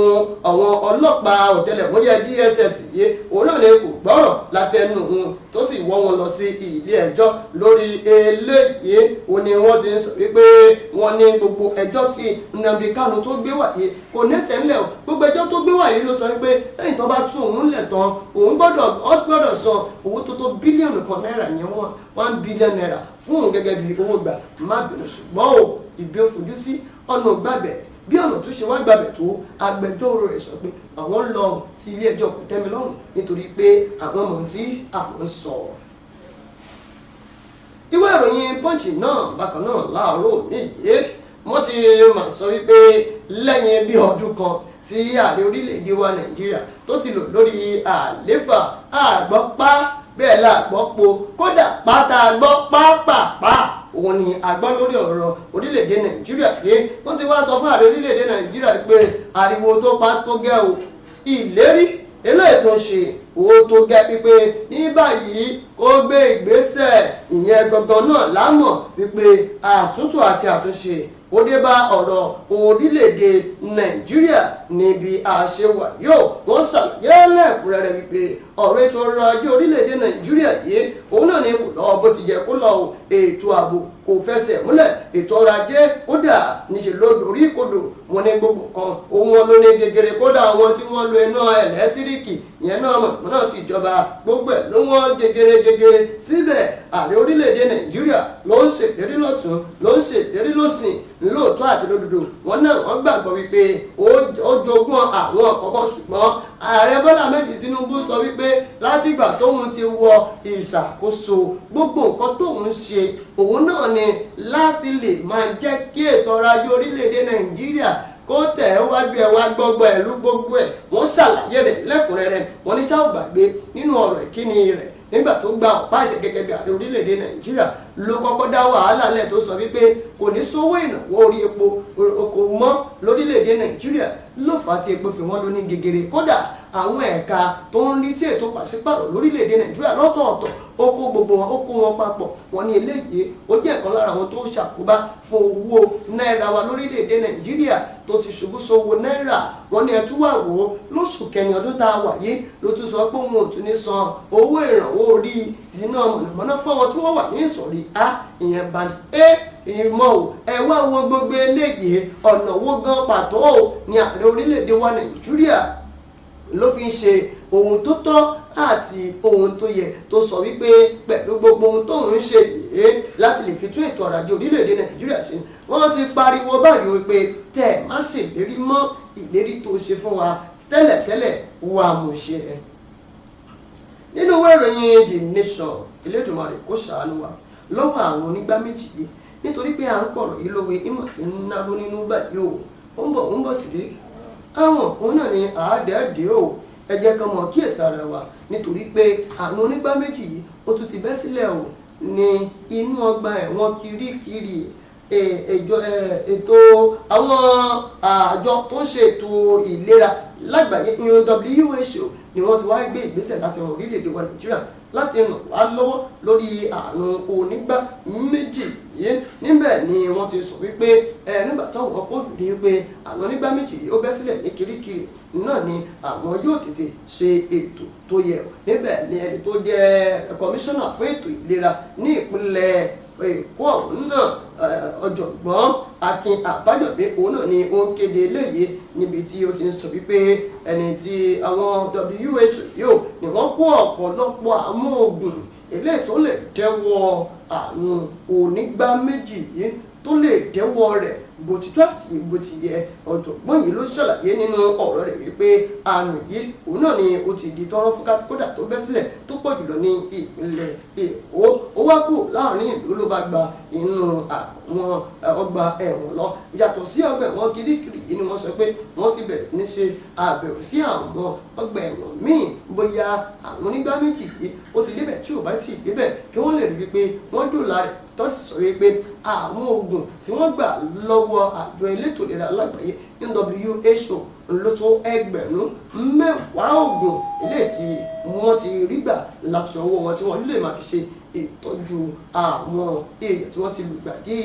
àwọn ọlọ́pàá ọ̀tẹlẹ̀múyẹ́ DSS yìí òun náà ni kò gbọ́rọ̀ látẹnu òun tó sì wọ́ wọn lọ sí ilé ẹjọ́ lórí eléyìí. ó ní wọ́n ti ń sọ wípé wọ́n ní gbogbo ẹjọ́ tí Nnamdi Kanu tó gbé wá yìí kò nẹ́sẹ̀ ńlẹ̀ o. gbogbo ẹjọ́ tó gbé wá yìí ló sọ wípé lẹ́yìn tó bá tú òun lẹ̀ tán òun gbọ́dọ̀ san owó tó tó bílíọ̀nù kan náírà yẹn $1 billion fún òun gẹ́gẹ́ bí owó gbà má bínú. ṣùgbọ́n o ìbí ó fojú sí ọ̀nà gbàbẹ̀ bí ọ̀nà tó ṣe wá gbàbẹ̀ tó agbẹjọ́rò rẹ̀ sọ pé àwọn lọ sí ilé ẹjọ́ kò tẹ́mi lọ́rùn nítorí pé àwọn ọmọ tí àwọn ń sọ. ìwé ìròyìn Punch náà bákan náà láàárọ̀ níyì wọ́n ti máa sọ wípé lẹ́yìn bí ọdún kan tí ààrẹ orílẹ̀-èdè wa Nàìjíríà tó ti lò lórí àléfà àgbọ́pá bẹ́ẹ̀ la gbọ́ po kódà pátá gbọ́ pápápá òun ni àgbọ́ lórí ọ̀rọ̀ orílẹ̀-èdè Nàìjíríà pé wọ́n ti wá sọ fún ààrẹ orílẹ̀-èdè Nàìjíríà pé ariwo tó pa tó gẹ́ o ìlérí eléyìí tó ń ṣe owó tó gẹ́ pípé ní báyìí kó gbé ìgbésẹ̀ ìyẹn gangan náà lámọ̀ wípé àtúntò àti àtúnṣe ó dé bá ọ̀rọ̀ orílẹ̀-èdè Nàìjíríà níbi àṣewà yóò wọ́n ṣàlàyé lẹ́kùnrẹ́rẹ́ wípé ọ̀rọ̀ ètò ọrọ̀ ajé orílẹ̀-èdè Nàìjíríà yìí òun náà ni kò lọ bó ti yẹ kó lọ ètò ààbò kò fẹsẹ̀ múlẹ̀ ètò ọrọ̀ ajé kódà níṣẹ́ ló dorí kodò wọn ní gbogbo kan ohun wọn ló ní gegere kódà wọn tí wọ́n lo iná ẹ̀lẹ́tíríkì ìyẹn náà mọ̀ náà ti ìjọba gbogbo ẹ̀ ló wọ́n gegere síbẹ̀ ààrẹ orílẹ̀-èdè Nàìjíríà ló ń ṣèlérí lọ́tún ló ń ṣèlérí lọ́sìn lóòótọ́ àti lódodo wọn náà wọ́n gbàgbọ́ wípé ó jogún àwọn ọ̀kọ̀ọ̀kan ṣùgbọ́n ààrẹ Bọ́lá Ahmed Tinubu sọ wípé látìgbà tóun ti wọ ìṣàkóso gbogbo nǹkan tóun ṣe òun náà ni láti lè máa jẹ́ kí ètò ọrọ̀ ajé orílẹ̀-èdè Nàìjíríà kó tẹ̀ ẹ́ wájú ẹ̀ wá gbọ́gbọ́ ẹ̀ ló gbogbo ẹ̀ wọ́n ṣàlàyé rẹ̀ lẹ́kùnrẹ́rẹ́ wọ́n ní ṣáà gbàgbé nínú ọ̀rọ̀ ìkíni rẹ̀ nígbà tó gba ọ̀pá àṣẹ gẹ́gẹ́ bí ààrẹ orílẹ̀-èdè Nàìjíríà ló kọ́kọ́ dá wàhálà lẹ̀ tó sọ wípé kò ní sówó ìnáwó orí epo oko mọ́ lórílẹ̀-èdè Nàìjíríà ló fà á tí epo fi wọ́n ló ní gegere kódà àwọn ẹ̀ka tó ń rí sí ètò pàṣípàrọ̀ lórílẹ̀-èdè Nàìjíríà lọ́tọ̀ọ̀tọ̀ ó kó gbogbo wọn ó kó wọn papọ̀ wọn ní eléyìí ó jẹ́ ọ̀kan lára àwọn tó ṣàkóbá fún owó náírà wa lórílẹ̀-èdè Nàìjíríà tó ti ṣubú sówó náírà wọn ní ẹtú wà wò ó lóṣù kẹrin ọdún tá a wà yìí ló tún sọ pé òun ò tún ní san owó ìrànwọ́ orí iná mọ̀nàmọ́ná fún àwọn tí wọ́n wà ní ìsọ̀rí a ìyẹn band a ìmọ̀ ò ẹ wá wo gbogbo eléyìí ọ̀nà owó gan pàtó ní ààrẹ orílẹ̀-èdè wa Nàìjíríà ló fi ń ṣe ohun tó tọ́ àti ohun tó yẹ tó sọ wípé pẹ̀lú gbogbo ohun tóun ń ṣe yìí láti lè fi tún ètò ọrọ̀ ajé orílẹ̀-èdè Nàìjíríà ṣe wọ́n ti pariwo báyìí wípé tẹ̀ má ṣèlérí mọ́ ìlérí tó ṣe fún wa tẹ́lẹ̀tẹ́lẹ̀ wà mú ṣe ẹ̀. nínú ìwé ìròyìn The Nation Elédùmarè kó ṣàánú wa lọ́wọ́ àwọn onígbá méjì yìí nítorí pé à ń pọ̀rọ̀ yìí lówe ìmọ̀ tí ń náró nínú báyìí ó ń bọ̀ sílé àwọn òun náà ni àádẹ́ẹ̀dẹ́ ò ẹ jẹ́ kan mọ̀ kíyèsí ara wa nítorí pé àwọn onígbá méjì yìí ó tún ti bẹ́ sílẹ̀ ò ní inú ọgbà ẹ̀wọ̀n kirikiri ètò àwọn àjọ tó ń ṣe ètò ìlera lágbàáyé WHO ni wọ́n ti wá gbé ìgbésẹ̀ láti ran orílẹ̀-èdè wa Nàìjíríà láti ràn wá lọ́wọ́ lórí àrùn onígbá méjì yìí níbẹ̀ níbẹ̀ ni wọ́n ti sọ wípé nígbà táwọn kò rí i pé àwọn onígbà méjì ó bẹ́ sílẹ̀ ní Kirikiri náà ni àwọn yóò tètè ṣe ètò tó yẹ. Níbẹ̀ ni ẹni tó jẹ́ kọmíṣánná fún ètò ìlera ní ìpínlẹ̀ Èkó ọ̀hún náà ọ̀jọ̀gbọ́n Akin Àbájọ̀dé òun náà ni ó ń kéde eléyìí níbi tí ó ti ń sọ wípé ẹni tí àwọn WHO yóò ní wọ́n kó ọ̀pọ̀lọpọ̀ àwọn oògùn eléyìí tó lè dẹ́wọ́ àrùn onígbá méjì yìí tó lè dẹ́wọ́ rẹ̀ bó ti tó àti bó ti yẹ. Ọ̀jọ̀gbọ́n yìí ló ṣàlàyé nínú ọ̀rọ̀ rẹ̀ wípé àrùn yìí òun náà ni ó ti di tọ́rọ́ fún kódà tó bẹ́ sílẹ̀ tó pọ̀ jùlọ ní ìpínlẹ̀ Èkó. Ó wá kù láàrin ìlú ló bá gba inú àwọn ọgbà ẹ̀wọ̀n lọ. Yàtọ̀ sí ọgbà ẹ̀wọ̀n Kirikiri yìí ni wọ́n sọ pé wọ́n ti bẹ̀rẹ̀ sí ní ṣe àbẹ̀wò sí àwọn ọgbà ẹ̀wọ̀n míì bóyá àwọn onígbá méjì yìí ó ti débẹ̀ tí ò bá ti débẹ̀ kí wọ́n lè rí wípé wọ́n dòlà rẹ̀ tó sì sọ wípé àwọn oògùn tí wọ́n gbà lọ́wọ́ àjọ elétò ìlera lágbàáyé ní WHO ló tó ẹgbẹ̀rún 10 oògùn eléyìí tí wọ́n ti rí gbà láti ọwọ́ wọn tí wọ́n lè máa fi ṣe ìtọ́jú àwọn èèyàn tí wọ́n ti lùgbàdì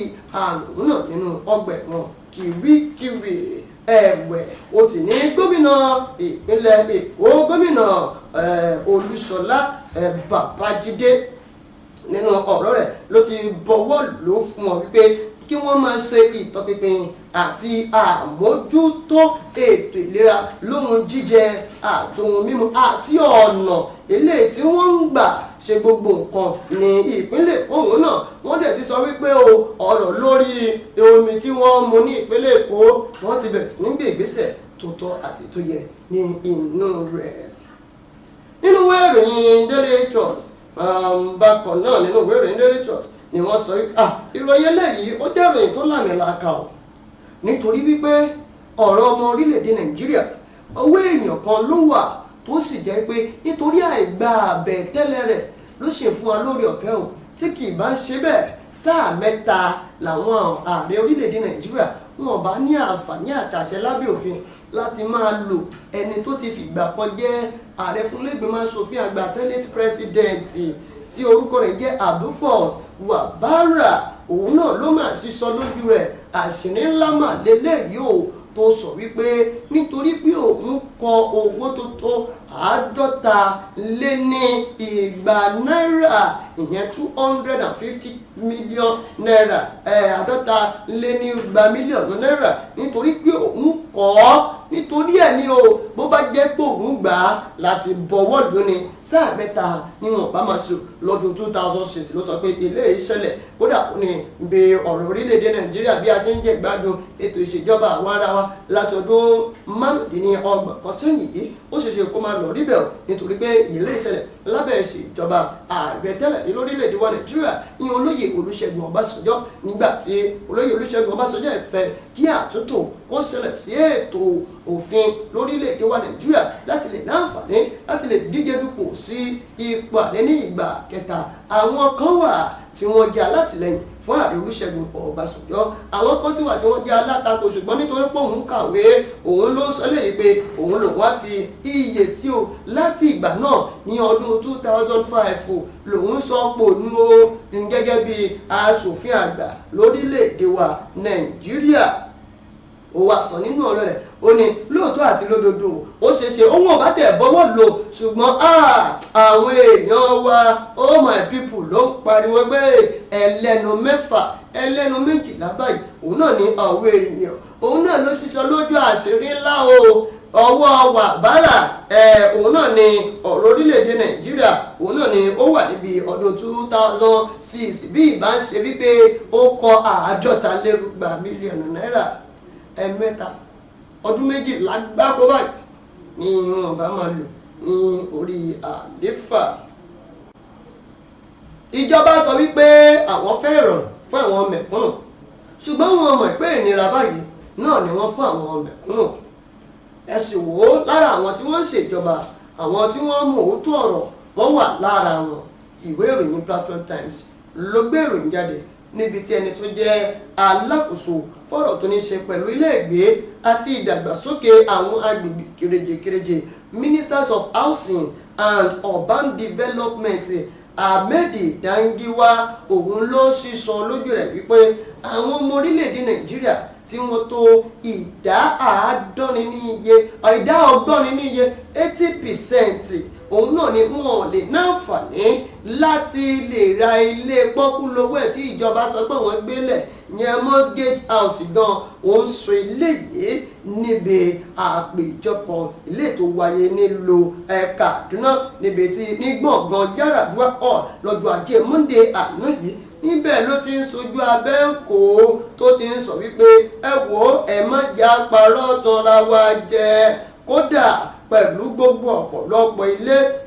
àrùn náà nínú ọgbà ẹ̀wọ̀n Kirikiri. Ẹ̀wẹ̀ ó ti ní gómìnà ìpínlẹ̀ Èkó gómìnà Olúṣọlá Babájídé nínú ọ̀rọ̀ rẹ̀ ló ti bọwọ́ lù fún wọn wípé kí wọ́n máa ṣe ìtọpinpin àti àmójútó ètò ìlera lóhun jíjẹ àtohun mímu àti ọ̀nà eléyìí tí wọ́n ń gbà ṣe gbogbo nǹkan ní ìpínlẹ̀ òun náà. Wọ́n dẹ̀ ti sọ wípé ọ̀rọ̀ lórí omi tí wọ́n mu ní ìpínlẹ̀ Èkó wọ́n ti bẹ̀rẹ̀ sí ní gbé ìgbésẹ̀ tó tọ́ àti tó yẹ ní inú rẹ̀. Nínú ìwé ìròyìn Daily Trust bákan náà nínú ìwé ìròyìn Daily Trust ni wọ́n sọ wípé ìròyìn eléyìí ó jẹ́ ìròyìn tó làmìlaka o nítorí wípé ọ̀rọ̀ ọmọ orílẹ̀-èdè Nàìjíríà owó èèyàn kan ló wà tó sì jẹ́ pé nítorí àìgbà àbẹ̀tẹ́lẹ̀ rẹ̀ ló ṣe fún wa lórí ọ̀fẹ́ o tí kì í bá ń ṣe bẹ́ẹ̀ sáà mẹ́ta làwọn ààrẹ orílẹ̀-èdè Nàìjíríà wọn bá ní àǹfààní àtàṣẹ lábẹ́ òfin láti máa lò ẹni tó ti fìgbà kan jẹ́ ààrẹ fún ilé-ìgbìmọ̀ aṣòfin àgbà Senate President tí orúkọ rẹ̀ jẹ́ Abdulfoz Wabara. Òun náà ló máa sísọ lójú rẹ̀ àṣírí ńlá mà lélẹ́yìí o tó sọ wípé nítorí pé òun kọ owó tó tó 250 náírà ìyẹn 250 million naira 250 mílíọ̀nù náírà nítorí pé òun kọ́ ọ́ nítorí ẹ̀ ní o bó bá jẹ́ pé òun gbà á láti bọ̀wọ́ lónìí sáà mẹ́ta ni wọn bá máa ṣe lọ́dún 2006 ló sọ pé ilé ìṣẹ̀lẹ̀ kódà ó ní bí ọ̀rọ̀ orílẹ̀-èdè Nàìjíríà bí a ṣe ń jẹ gbádùn ètò ìṣèjọba àwa ara wa látọdún márùndínlọ́gbọ̀n kan sẹ́yìn yìí ó ṣeéṣe kó máa lọ rí bẹ́ẹ̀ nítorí pé ilé ìṣẹ̀lẹ̀ lábẹ́ ìṣèjọba ààrẹ tẹ́lẹ̀ ní lórílẹ̀-èdè wa Nàìjíríà ní olóyè Olúṣẹ́gun Ọbásanjọ́ nígbà tí olóyè Olúṣẹ́gun Ọbásanjọ́ fẹ́ kí àtúntò kó ṣẹlẹ̀ sí ètò òfin lórílẹ̀-èdè wa Nàìjíríà láti lè láǹfààní láti lè díje dupò sí ipò ààrẹ ní ìgbà kẹta. Àwọn kan wà tí wọ́n jẹ́ alátìlẹyìn fún ààrẹ Olúṣẹ́gun Ọbásanjọ́, àwọn kan sì wà tí wọ́n jẹ́ alátakò ṣùgbọ́n nítorí pé òun kàwé òun ló ń sọ léyìí pé òun lòun wá fi iyè sí o láti ìgbà náà ní ọdún 2005 lòun sọ pò ní o gẹ́gẹ́ bí aṣòfin àgbà lórílẹ̀-èdè wa Nàìjíríà. Ó wá sọ nínú ọ̀rọ̀ rẹ̀ ó ní lóòótọ́ àti lódodo ó ṣeéṣe òun ò bá tẹ̀ bọ́wọ́ lò ṣùgbọ́n àwọn èèyàn wa oh my people ló ń pariwo pé ẹlẹ́nu 6 ẹlẹ́nu 12 báyìí òun náà ní àwọn èèyàn òun náà ló ṣiṣọ́ lójú àṣírí ńlá o ọwọ́ Wàbárà òun náà ni ọ̀rọ̀ orílẹ̀-èdè Nàìjíríà òun náà ni ó wà níbi ọdún 2006 bí ìbá ń ṣe wípé ó kọ 50 mílíọ̀nù náírà ẹ̀mẹ́ta ọdún 2 lágbàpọ̀ báyìí ni wọn bá máa lò ní orí àléfà. Ìjọba sọ wípé àwọn fẹ́ ìrọ̀rùn fún àwọn mẹ̀kúnnù ṣùgbọ́n wọn mọ̀ pé ìnira báyìí náà ni wọ́n fún àwọn mẹ̀kúnnù. Ẹ sì wò ó lára àwọn tí wọ́n ń ṣèjọba àwọn tí wọ́n mú òótọ́ ọ̀rọ̀ wọ́n wà lára wọn. Ìwé ìròyìn Platform Times ló gbé ìròyìn jáde níbi tí ẹni tó jẹ́ alákòóso fọ́rọ̀ tó ní ṣe pẹ̀lú ilé-ìgbé àti ìdàgbàsókè àwọn agbègbè kéréje Ministers of Housing and Urban Development Ahmed Dangiwa òun ló sísọ lójú rẹ̀ wípé àwọn ọmọ orílẹ̀-èdè Nàìjíríà tí wọ́n tó ìdá ọgọ́rin ní iye 80% òun náà ni wọn ò lè náǹfààní láti lè ra ilé pọ́kúlówó ẹ̀ tí ìjọba sọ pé wọ́n gbélẹ̀ yẹn mortgage house gan òun sọ eléyìí níbi àpéjọpọ̀ ilé tó wáyé nílùú Kaduna níbi tí ní gbọ̀ngàn Yar'Adua hall lọ́jọ́ Ajé Monday àná yìí níbẹ̀ ló ti ń sojú abẹ́ǹkó tó ti ń sọ wípé ẹ wò ẹ má jà parọ́ tanra wa jẹ kódà pẹ̀lú gbogbo ọ̀pọ̀lọpọ̀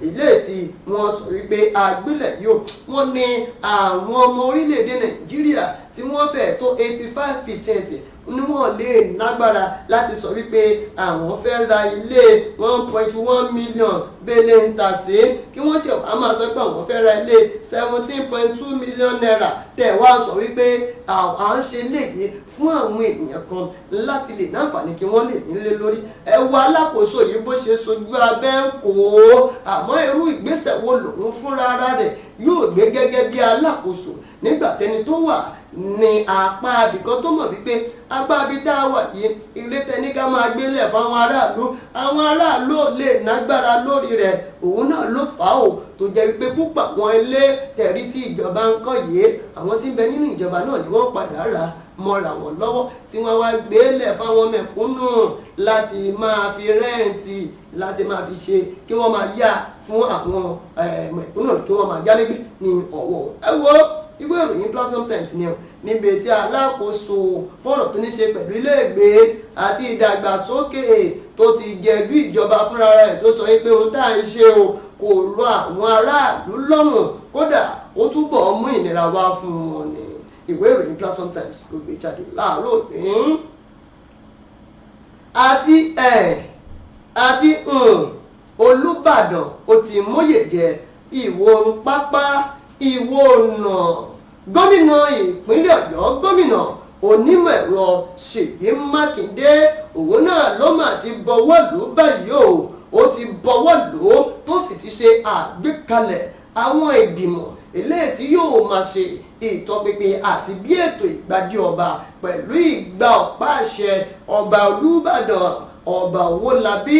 ilé tí wọ́n sọ wípé àgbélẹ̀ yóò wọ́n ní àwọn ọmọ orílẹ̀-èdè Nàìjíríà tí wọ́n fẹ́ tó 85% ni wọ́n lè lágbára láti sọ wípé àwọn fẹ́ ra ilé 1.1 million bẹ́lẹ̀ ń tà sí kí wọ́n ṣe wá máa sọ pé àwọn fẹ́ ra ilé 17.2 million naira tẹ̀ wá sọ wípé à ń ṣe léyìí fún àwọn ènìyàn kan láti lè náǹfààní kí wọ́n lè nílé lórí ẹ wo alákòóso yìí bó ṣe sojú abẹ́ ń kó àmọ́ irú ìgbésẹ̀ wo lòun fúnra rẹ̀ yóò gbé gẹ́gẹ́ bí alákòóso nígbà tẹni tó wà ní apá abìkan tó mọ̀ wípé apá abí tá a wà yìí ilé tẹni ká máa gbélẹ̀ fáwọn aráàlú ò lè nágbára lórí rẹ̀ òun náà ló fà á tó jẹ́ wípé púpọ̀ àwọn ilé tẹ̀rí tí ìjọba ń kọ́ yìí àwọn tí ń bẹ nínú ìjọba náà ni wọ́n padà rà mọ́ra wọn lọ́wọ́ tí wọ́n wá gbélẹ̀ fáwọn mẹ̀kúnnù láti máa fi rẹ́ǹtì láti máa fi ṣe kí wọ́n máa yá fún àwọn mẹ̀kúnnù kí wọ́n máa yálégbé ní ọ̀wọ́ ẹ wo ìwé ìròyìn Platform Times ni ọ níbi tí alákòóso fọ́rọ̀ tó ní ṣe pẹ̀lú iléègbé àti ìdàgbàsókè tó ti jẹ̀bi ìjọba fúnra rẹ̀ tó sọ pé ohun tá à ń ṣe o kò rọ àwọn aráàlú lọ́rùn kódà ó túbọ̀ mú ìnira wá fún wọn ni ìwé ìròyìn Platform Times ló gbé jáde láàárọ̀ òní. àti Olúbàdàn ó ti móyè jẹ Ìwó pápá Ìwó ọ̀nà gómìnà ìpínlẹ̀ Ọ̀yọ́ gómìnà onímọ̀ ẹ̀rọ Ṣèyí Mákindé òun náà ló mà ti bọwọ́ lù ú báyìí ó ti bọwọ́ lù ú tó sì ti ṣe àgbékalẹ̀ àwọn ìgbìmọ̀ eléyìí tí yóò máa ṣe ìtọpinpin àti bí ètò ìgbàdí ọba pẹ̀lú ìgbà ọ̀pá àṣẹ ọba Olúbàdàn ọba Owólabí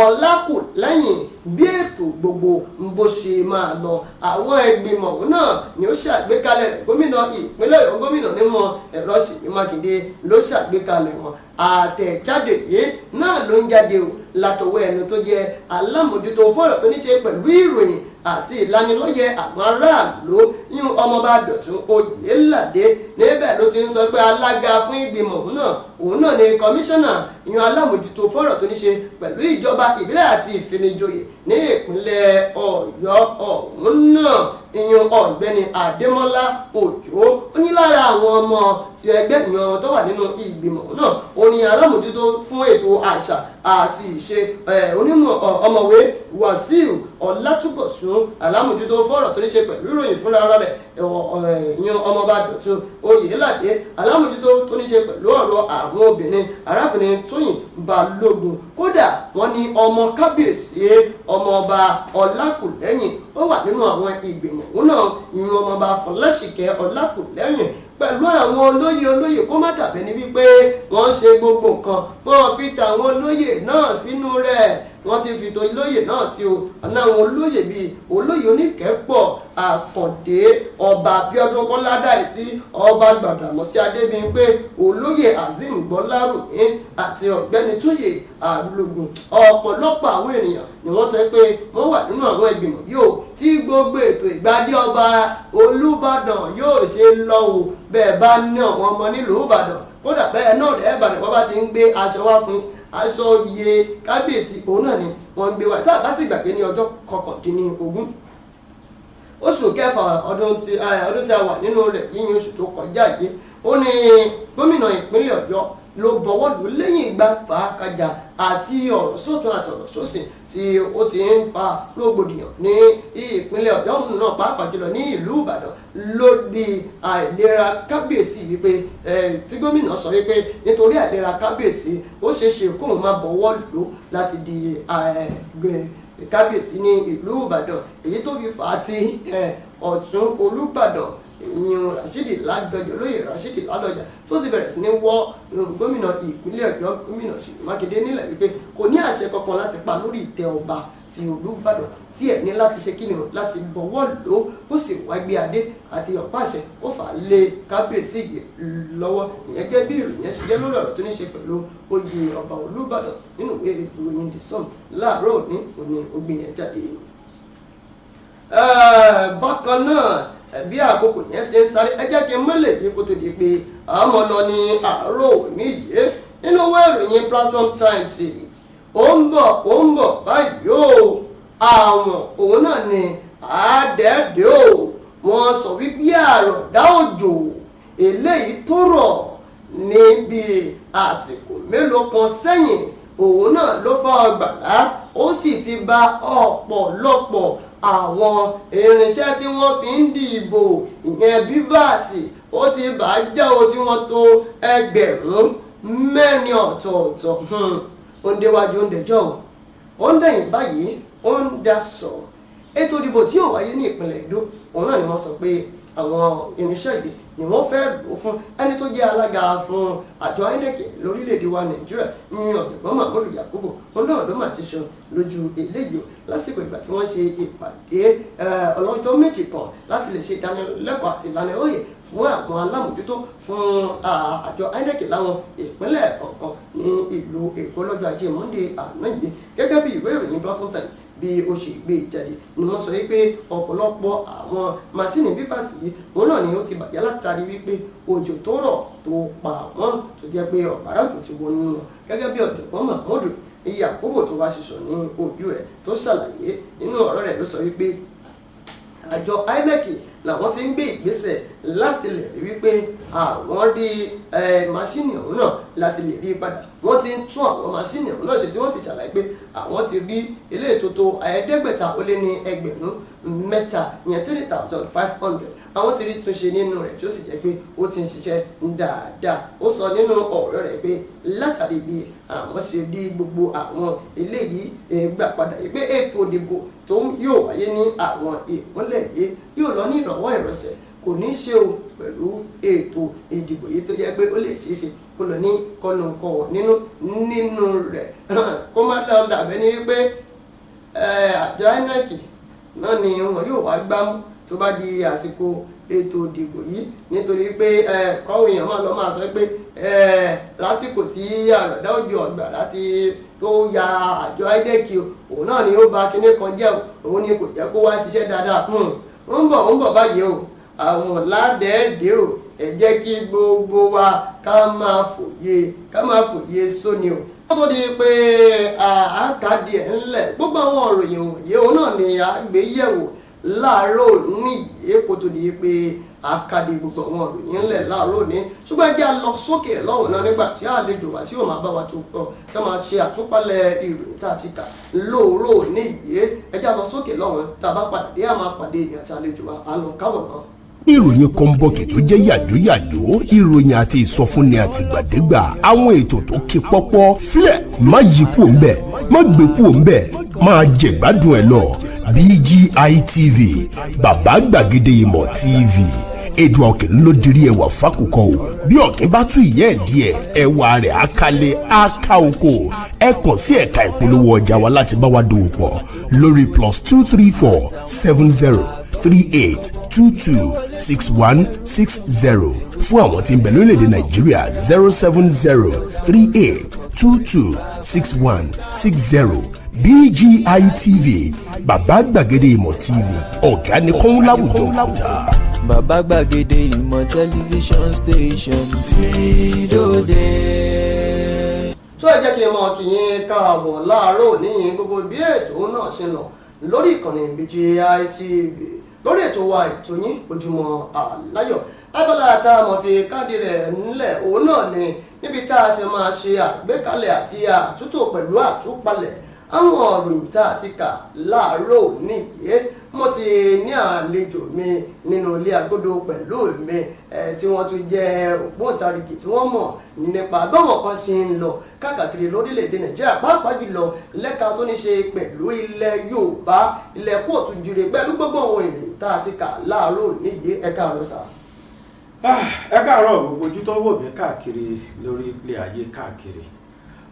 Ọlákùlẹ́yìn bí ètò gbogbo bó ṣe máa lọ àwọn ìgbìmọ̀ náà ni ó ṣàgbékalẹ̀ rẹ̀ gómìnà ìpínlẹ̀ Ọ̀yọ́ gómìnà onímọ̀ ẹ̀rọ Ṣèyí Mákindé ló ṣàgbékalẹ̀ wọn àtẹ̀jáde yìí náà ló ń jáde látọwọ́ ẹni tó jẹ́ alámòjútó fọ́rọ̀ tó ní ṣe pẹ̀lú ìròyìn àti ìlanilọ́yẹ̀ àwọn aráàlú yún ọmọọba Dọ̀tun Oyèládé níbẹ̀ ló ti ń sọ pé alága fún ìgbìmọ̀ òun náà ni kọmíṣánná yún alámòjútó fọ́rọ̀ tó ní ṣe pẹ̀lú ìjọba ìbílẹ̀ àti ìfinijoyè ní ìpínlẹ̀ Ọ̀yọ́ ọ̀hún náà ìyún ọ̀gbẹ́ni Adémọ́lá Òjó ó ní lára àwọn ọmọ ti ẹgbẹ́ ìyan tó wà nínú ìgbìmọ̀ náà ó ní alámòjútó fún ètò àṣà àti ìṣe onímọ̀ ọ̀mọ̀wé Wàsíù Ọlátúbọ̀sún alámòjútó fọ́rọ̀ tó ní ṣe pẹ̀lú ìròyìn fúnra rẹ̀ ìyan ọmọọba Dọ̀tun Oyèládé alámòjútó tó ní ṣe pẹ̀lú ọ̀rọ̀ àwọn obìnrin arábìnrin Tóyìn Balógun kódà wọ́n ní ọmọ kábíyèsí ọmọọba Ọlákùlẹ́yìn ó wà nínú àwọn ìgbìmọ̀ náà ìyan ọmọọba Fọláṣìkẹ́ Ọlákùlẹ́yìn pẹ̀lú àwọn olóyè kó má dàbẹ́ ní wípé wọ́n ṣe gbogbo nǹkan wọ́n fi tàwọn olóyè náà sínú rẹ̀ wọ́n ti fi tó olóyè náà sí o àná àwọn olóyè bíi olóyè Oníkẹ́pọ̀ Àkàndé ọba Abíọ́dún Kọ́ládàísí ọba Gbàdàmọ́sí Adébímpé olóyè Azeem Gbọ́lárùmí àti ọ̀gbẹ́ni Túyè Àlògùn ọ̀pọ̀lọpọ̀ àwọn ènìyàn ni wọ́n sọ pé wọ́n wà nínú àwọn ìgbìmọ̀ yìí o tí gbogbo ètò ìgbàdí ọba Olúbàdàn yóò ṣe lọ o bẹ́ẹ̀ bá ní àwọn ọmọ nílùú Ìbàdàn kódà bẹ́ẹ̀ náà rẹ̀ Ìbàdàn bọ́ bá ti ń gbé aṣọ wá fún aṣọ iye kábíyèsí òun náà ni wọ́n ń gbé wá tá a bá sì gbàgbé ní ọjọ́ 19 oṣù kẹfà ọdún tí a wà nínú rẹ̀ yíyan oṣù tó kọjá yìí ó ní gómìnà ìpínlẹ̀ Ọ̀yọ́ ló bọ̀wọ́ lù lẹ́yìn ìgbà fàákàjà àti ọ̀rọ̀ sótún àti ọ̀rọ̀ sósì tí ó ti ń fa rògbòdìyàn ní ìpínlẹ̀ Ọ̀yọ́ náà pàápàá jùlọ ní ìlú Ìbàdàn lórí àìlera kábíyèsí wípé tí gómìnà sọ wípé nítorí àìlera kábíyèsí ó ṣeé ṣe kóun máa bọ̀wọ́ lù láti di kábíyèsí ní ìlú Ìbàdàn èyí tó fi fà á ti Ọ̀tún Olúbàdàn ìyún Rashidi Ládọjà olóyè Rashidi Ládọjà tó ti bẹ̀rẹ̀ sí ní wọ́ gómìnà ìpínlẹ̀ Ọ̀yọ́ gómìnà Ṣèyí Mákindé nílẹ̀ wípé kò ní àṣẹ kankan láti pa lórí ìtẹ́ ọba ti Olúbàdàn tí ẹ̀ ní láti ṣe kí ni láti bọ̀wọ́ lò ó kó sì wá gbé adé àti ọ̀pá àṣẹ kó fà á lé kábíyèsí yìí lọ́wọ́ ìyẹn gẹ́gẹ́ bí ìròyìn ṣe jẹ́ lórí ọ̀rọ̀ tó ní ṣe pẹ̀lú oyè ọba Olúbàdàn nínú ìwé ìròyìn The Sun láàárọ̀ òní ògbìn yẹn jáde. Bákan náà bí àkókò yẹn ṣe ń sáré ẹ jẹ́ kí n mọ́lẹ̀ yìí kó tó di pé àmọ́ lọ ní àárọ̀ òní yìí nínú ìwé ìròyìn Platform Times ó ń bọ̀ báyìí o àwọn òun náà ni àádẹ́ẹ̀dẹ́ o wọ́n sọ wípé àròdá òjò eléyìí tó rọ̀ níbi àsìkò mélòó kan sẹ́yìn òun náà ló fa ọgbàrá ó sì ti bà ọ̀pọ̀lọpọ̀ àwọn irinṣẹ́ tí wọ́n fi ń dìbò ìyẹn bíbáàsì ó ti bà á jẹ́ o tí wọ́n tó ẹgbẹ̀rún mẹ́rin ọ̀tọ̀ọ̀tọ̀ ó ń déwájú ó ń dẹjọ́ ó ń dẹ̀yìn báyìí ó ń daṣọ ètò ìdìbò tí yóò wáyé ní ìpínlẹ̀ Èdó òun náà ni wọ́n sọ pé àwọn irinṣẹ́ yìí ni wọ́n fẹ́ lò fún ẹni tó jẹ́ alága fún àjọ INEC lórílẹ̀‐èdè wa Nàìjíríà ní ọ̀jọ̀gbọ́n Mahmood Yakubu òun náà ló mà ti sọ lójú eléyìí lásìkò ìgbà tí wọ́n ṣe ìpàdé ọlọ́jọ́ méjì kan láti lè ṣe ìdánilẹ́kọ̀ọ́ àti ìlanilóye fún àwọn alámòjútó fún àjọ INEC láwọn ìpínlẹ̀ kọ̀ọ̀kan ní ìlú Èkó lọ́jọ́ Ajé Monday àná yìí gẹ́gẹ́ bí ìwé ìròyìn Platform Times bí ó ṣe gbé jáde ni wọ́n sọ wípé ọ̀pọ̀lọpọ̀ àwọn masínì bífàsì yìí òun náà ni ó ti bàjẹ́ látàrí wípé òjò tó rọ̀ tó pa wọ́n tó jẹ́ pé ọ̀pára tó ti wọnú wọn gẹ́gẹ́ bí ọ̀jọ̀gbọ́n Mahmood Yakubu tó wá ṣiṣọ́ ní ojú rẹ̀ tó ṣàlàyé nínú ọ̀rọ̀ rẹ̀ ló sọ wípé àjọ INEC làwọn ti ń gbé ìgbésẹ̀ láti lè rí wípé àwọn rí masínì ọ̀hún náà láti lè rí padà wọ́n ti ń tún àwọn masínì ọ̀hún náà ṣe tí wọ́n sì ṣàlàyé pé àwọn ti rí ilé ètòtò ẹ̀ẹ́dẹ́gbẹ̀ta ó lé ní ẹgbẹ̀rún mẹ́ta ìyẹn 3,500 àwọn ti rí túnṣe nínú rẹ̀ tí ó sì jẹ́ pé ó ti ń ṣiṣẹ́ dáadáa ó sọ nínú ọ̀rọ̀ rẹ̀ pé látàrí bí àwọn ṣe rí gbogbo àwọn eléyìí gbà padà yìí pé ètò ìdìbò tó yóò wáyé ní àwọn ìpínlẹ̀ yìí yóò lọ ní ìrọ̀wọ́ ìrọ̀sẹ̀ kò ní ṣe o pẹ̀lú ètò ìdìbò yìí tó jẹ́ pé ó lè ṣeé ṣe kó lọ ní kọlùnkọ̀ nínú rẹ̀ kó má lọ dàbẹ́ ní wípé àjọ INEC náà ni wọn yóò wá gbámú tó bá di àsìkò ètò ìdìbò yìí nítorí pé kọ́wé èèyàn máa lọ máa sọ pé lásìkò tí àròdá òjò ọ̀gbà láti tó ya àjọ INEC òun náà ni ó bà kinní kan jẹ́ òun ni kò jẹ́ kó wá ṣiṣẹ́ dáadáa ń bọ̀ báyìí o àwọn ládẹ́ẹ̀dẹ́ o ẹ jẹ́ kí gbogbo wa ká máa fòye sóni o. wọ́n tó di pé àákàdì ẹ̀ ńlẹ̀ gbogbo àwọn òròyìn wọ̀nyí òun náà ni a gbé yẹ̀wò láàárọ̀ ní èkó tó di pé àkàdé gbogbo àwọn òròyìn ńlẹ̀ láàárọ̀ ní ṣùgbọ́n ẹjẹ́ lọ sókè lọ́hùn náà nígbà tí àlejò wa tí yóò máa bá wa tó pọ̀ tí wọ́n máa ṣe àtúpalẹ̀ ìròyìn tá a ti kà lóòrò ní ìyé ẹjẹ́ lọ sókè lọ́hùn tá a bá padà dé àmà pàdé èèyàn àti àlejò wa àlọ́ káwọ̀ náà. ìròyìn kọ́ńbọ̀kì tó jẹ́ yàjóyàjó ìròyìn àti ìsọfúnni àtìgbàdégbà àwọn ètò tó ké pọ́pọ́ flẹ̀ má yí kúò ń bẹ̀ má gbé kúò ń bẹ̀ máa jẹ̀gbádùn ẹ̀ lọ BGI TV bàbá gbàgede ìmọ̀ TV èdè ọ̀kẹ́ ló dirí ẹwà fákòkò o bí ọ̀kẹ́ bá tún ìyẹ́ ẹ̀ díẹ̀ ẹwà rẹ̀ àkàlẹ̀ àkà oko ẹ kàn sí ẹ̀ka ìpolówó ọjà wa láti bá wa dòwò pọ̀ lórí +234 70 38 22 61 60 fún àwọn tí ń bẹ lórílẹ̀‐èdè Nàìjíríà 070 38 22 61 60 BGI TV bàbá gbàgede ìmọ̀ TV ọ̀gá ni kọ́ń láwùjọ òkúta. Bàbá gbàgede ìmọ̀ tẹlifíṣọ̀n station tí dòde. tó ẹ jẹ́ kí n mọ̀ kí yín káàbọ̀ láàárọ̀ níyìn gbogbo bí ètò náà ṣe lọ lórí ìkànnì BGI TV lórí ètò wa ètò yín Ojúmọ́ Aláyọ̀ abala tá a mọ̀ fi káàdì rẹ̀ ńlẹ̀ òun náà ni níbi tá a ti máa ṣe àgbékalẹ̀ àti àtúntò pẹ̀lú àtúpalẹ̀ àwọn ọ̀rùn tá a ti kà láàárọ̀ níyìí mo ti ní àlejò mi nínú ilé agodo pẹ̀lú mi tí wọ́n tún jẹ́ ògbóǹtarìgì tí wọ́n mọ̀ nípa báwọn kan ṣe ń lọ káàkiri lórílẹ̀‐èdè nàìjíríà pàápàá jùlọ lẹ́ka tó ní ṣe pẹ̀lú ilẹ̀ yorùbá ilẹ̀ kóòtù jíire pẹ̀lú gbogbo àwọn ènìyàn tá a ti kà láàárọ̀ níyì ẹ̀ka àròsà. ẹ káàárọ̀ gbogbo ojú tó wò mí káàkiri lórí ilé ayé káàkiri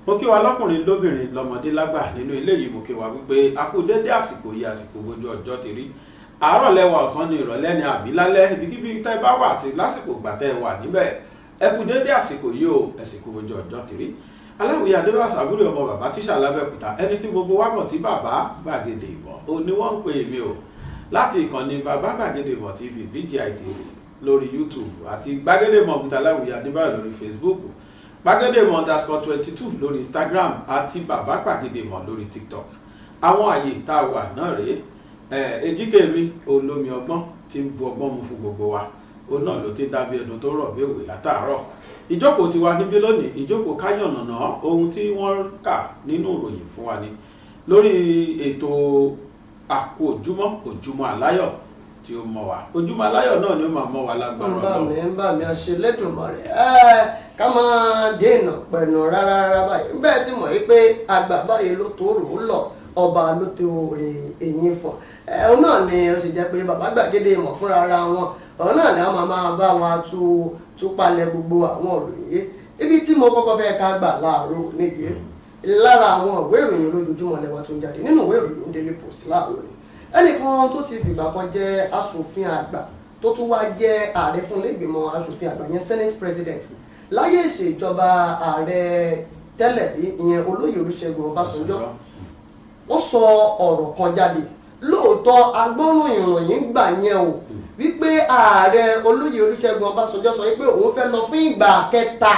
mo kí wa lọ́kùnrin lóbìnrin lọ́mọdé lágbà nínú ilé yìí mo kí wa wípé a kú dédé àsìkò yìí àsìkò gbójú ọjọ́ ti rí àárọ̀ lẹ́wà ọ̀sán ni ìrọ̀lẹ́ ni àbí lálẹ́ ibikíbi tẹ́ bá wà àti lásìkò gbà tẹ́ wà níbẹ̀ ẹ kú dédé àsìkò yìí o àsìkò gbójú ọjọ́ ti rí aláwìyé adébáṣà àbúrò ọmọ bàbá tíṣà lábẹ́òkúta ẹni tí gbogbo wa mọ̀ sí bàbá gbàgede ìmọ̀ ó ní wọ́n ń pè mí o láti ìkànnì bàbá gbàgede ìmọ̀ tv BGI TV lórí YouTube àti gbàgede ìmọ̀ òkúta aláwìyé adébáṣà lórí Facebook gbàgede ìmọ̀ _22 lórí Instagram àti bàbá gbàgede ìmọ̀ lórí TikTok àwọn àyè tá a wà náà rèé èjìké mi olómi ọgbọ́n tí ń bu ọgbọ́n mu fún gbogbo wa ó náà ló ti dábí ẹdun tó rọ̀ bí òwe látàárọ̀ ìjókòó tiwa níbí lónìí ìjókòó káyọ̀nàná ohun tí wọ́n kà nínú ìròyìn fún wa ni lórí ètò àkó ojúmọ́ aláyọ̀ tí ó mọ̀ wá ojúmọ́ aláyọ̀ náà ni ó máa mọ̀ wá lágbára Ọlọ́run. ń bá mi àṣelédùnmọ̀rẹ́ ká máa dènà pẹ̀nù rárá báyìí bẹ́ẹ̀ tí mọ̀ yí pé àgbà báyìí ló tó rò ó lọ ọba ló tó èyí fọ̀ òun náà ni ó sì jẹ́ pé bàbá gbàgede ìmọ̀ fúnra ara wọn òun náà ni wọ́n máa bá wọn tú palẹ̀ gbogbo àwọn òròyìn ibi tí mo kọ́kọ́ fẹ́ ká gbà láàárọ̀ níyì lára àwọn ìwé ìròyìn lójoojúmọ́ lẹ́wà tó ń jáde nínú ìwé ìròyìn Daily Post láàárọ̀ ni ẹnìkan tó ti fìgbà kan jẹ́ aṣòfin àgbà tó tún wá jẹ́ ààrẹ fún ilé ìgbìmọ̀ aṣòfin àgbà yẹn Senate President láyé ìṣèjọba ààrẹ tẹ́lẹ̀ rí ìyẹn olóyè Olúṣẹ́gun Ọbásanjọ́ ó sọ ọ̀rọ̀ kan jáde lóòótọ́ agbọ́nrún ìròyìn gbà yẹn o wípé ààrẹ olóyè Olúṣẹ́gun Ọbásanjọ́ sọ wípé òun fẹ́ lọ fún ìgbà kẹta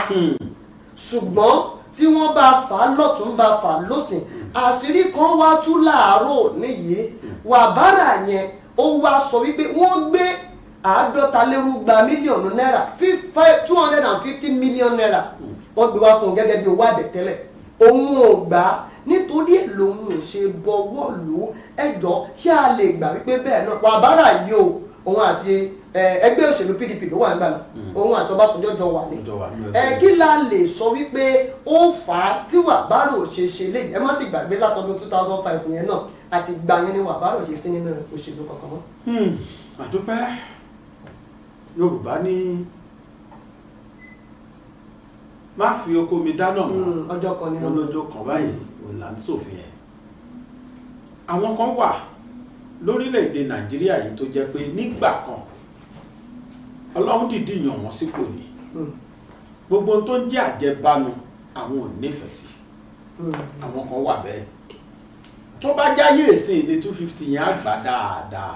ṣùgbọ́n tí wọ́n bá fà á lọ́tún bá fà á lọ́sìn àṣírí kan wá tú láàárọ̀ níyì wàbárà yẹn ó wá sọ wípé wọ́n gbé 250 mílíọ̀nù náírà 250 mílíọ̀nù náírà wọ́n gbé wá fún un gẹ́gẹ́ bí owó àbẹ̀tẹ́lẹ̀ òun ò gbà á nítorí èlò òun ò ṣe bọwọ́ lù ú ẹjọ́ ṣé a lè gbà wípé bẹ́ẹ̀ náà wàbárà yìí o òun àti ẹgbẹ́ òṣèlú PDP ló wà nígbà náà òun àti Ọbásanjọ́ jọ wà ní kí la lè sọ wípé ó fà á tí wàbárà ò ṣe ṣe léyìí ẹ má sì gbàgbé látọdún 2005 yẹn náà àti gbà yẹn ni wàbárà ò ṣe sí nínú òṣèlú kankan mọ́. àdúpẹ́ Yorùbá ní má fi oko mi dáná mọ́ ọjọ́ kan nínú olójó kan báyìí òun là ń ṣòfin ẹ̀ àwọn kan wà lórílẹ̀‐èdè Nàìjíríà yìí tó jẹ́ pé nígbà kan Ọlọ́run dìdí yàn wọ́n sípò ní gbogbo ohun tó ń jẹ́ àjẹbánu àwọn ò nífẹ̀ẹ́ sí àwọn kan wà bẹ́ẹ̀ tó bá jáyé ìsìn ní 250 yẹn àgbà dáadáa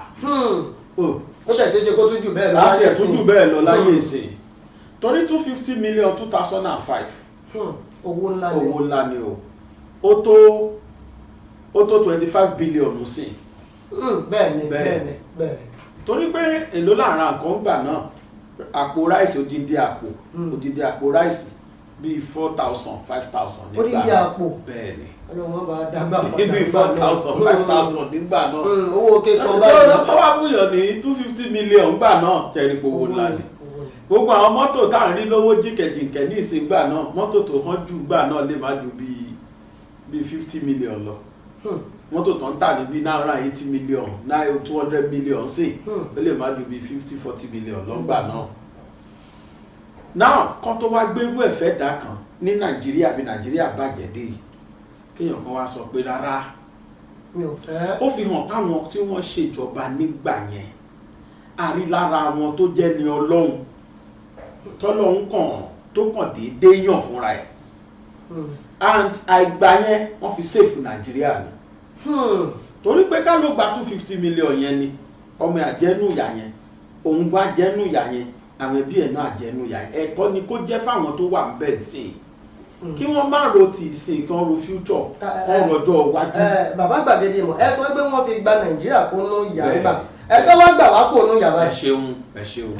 ó tẹ̀ ṣeéṣe kó tún jù bẹ́ẹ̀ lọ láti ẹ̀fún jù bẹ́ẹ̀ lọ láyé ìsìn torí 250 million 2005 owó ńlá ni o ó tó 25 billion sí bẹ́ẹ̀ni torí pé èlò láàrin nǹkan gbà náà àpò ráìsì odindi àpò ráìsì bíi 4,000 5,000 nígbà odindi àpò bẹ́ẹ̀ni ọlọ́wọ́n bá dágbà bíi 4,000 5,000 nígbà náà owó kékeré báyìí tó wà búyọ̀ ní 250 million gbà náà kẹrin owó ńlá ni gbogbo àwọn mọ́tò tá à ń rí lówó jíkẹ̀jìnkẹ̀ ní ìsìngbà náà mọ́tò tó hán jù gbà náà lè má ju bíi 50 million lọ mọ́tò tó ń tà ní bíi náírà 80 million náírà 200 million sí ó lè má ju bíi 50-40 million lọ́gbà náà. náà kan tó wá gbérú ẹ̀fẹ́ dà kan ní Nàìjíríà bí Nàìjíríà bàjẹ́ dé kéèyàn kan wá sọ pé rárá ó fi hàn káwọn tí wọ́n ṣèjọba nígbà yẹn àrí lára wọn tó jẹ́ ní Ọlọ́run tọ́lọ́hún tó kàn déédéé yàn fúnra ẹ̀ and àìgbà yẹn wọ́n fi sèfù Nàìjíríà ni torí pé ká ló gba 250 million yẹn ni ọmọ àjẹnúyà yẹn òun gba àjẹnúyà yẹn àwọn ẹbí ẹ̀ náà àjẹnúyà yẹn ẹ̀kọ́ ni kó jẹ́ fáwọn tó wà bẹ́ẹ̀ sí i kí wọ́n má ro ti ìsìn kan ro future kan rọjọ́ iwájú. bàbá gbàgede mọ̀ ẹ sọ pé wọ́n fi gba Nàìjíríà kó nú ìyá nígbà ẹ sọ wá gbà wá kó nú ìyá báyìí. ẹ ṣeun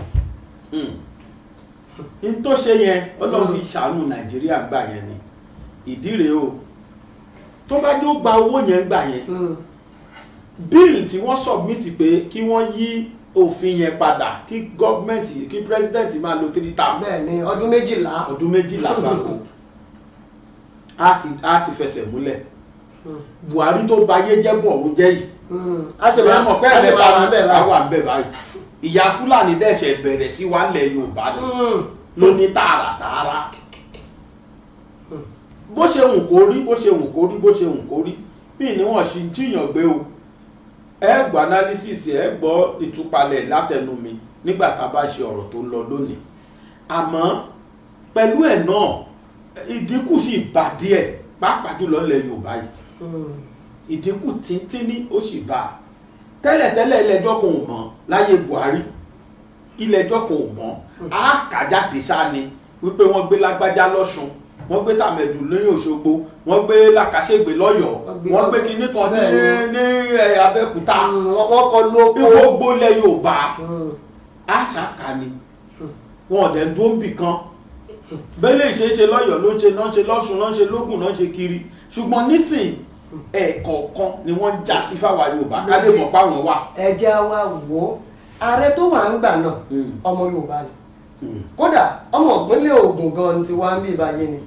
n tó ṣe yẹn Ọlọ́run fi ṣàánú Nàìjíríà gbà yẹn ni ìdí rèé o tó bá yóò gba owó yẹn gbà yẹn bíìlì tí wọ́n submit pé kí wọ́n yí òfin yẹn padà kí gọ́ọ̀mẹ̀ntì kí pírẹsidẹ́ǹtì máa lo 3 term. bẹ́ẹ̀ni ọdún 12. ọdún 12 gbàgbọ́ á ti fẹsẹ̀ múlẹ̀. Buhari tó bayé jẹ́ bọ̀ọ̀rù jẹ́ yìí. a sì máa mọ̀ pé ẹ̀rẹ́ wà ń bẹ̀ báyìí. ìyá Fúlàní dẹ̀ṣẹ̀ bẹ̀rẹ̀ sí wa ńlẹ̀ Yorùbá ni ló ní tààràtààrà. bó ṣe wù kó rí bó ṣe wù kó rí bó ṣe wù kó rí bí ni wọ́n ṣe jíyàn gbé o. ẹ gbọ́ analysis ẹ gbọ́ ìtúpalẹ̀ látẹnu mi nígbà tá a bá ṣe ọ̀rọ̀ tó ń lọ lónìí. àmọ́ pẹ̀lú ẹ̀ náà ìdínkù sì bá díẹ̀ pàápàá jùlọ ilẹ̀ Yorùbá yìí. ìdínkù tíntínní ó sì bá a. tẹ́lẹ̀tẹ́lẹ̀ ilé-ẹjọ́ kan ò mọ̀ láyé Buhari ilé-ẹjọ́ kan ò mọ̀ á kà jáde sáni wípé wọ́n gbé Lágbájá lọ́ṣun wọ́n gbé Tàmẹ̀dù lóyún Òṣogbo wọ́n gbé Lákàṣègbè lọ́yọ̀ọ́ wọ́n gbé kinní kan ní Abẹ́òkúta wọ́n kọ ló bí gbogbo ilẹ̀ Yorùbá á ṣàkà ni wọn ò dẹ̀ dúró bì kan bẹ́lẹ̀ ìṣeéṣe lọ́yọ̀ọ́ ló ń ṣe náà ń ṣe lọ́ṣun náà ń ṣe lógùn náà ń ṣe kiri ṣùgbọ́n nísìn ẹ̀ẹ̀kọ̀ọ̀kan ni wọ́n ń já sí fáwa Yorùbá ká lè mọ̀ páwọn wà. ẹ̀jẹ̀ wa wò ó ààrẹ tó wà ń gbà náà ọmọ Yorùbá ni kódà ọmọ ìpínlẹ̀ Ògùn gan ti wá ń bí báyìí ni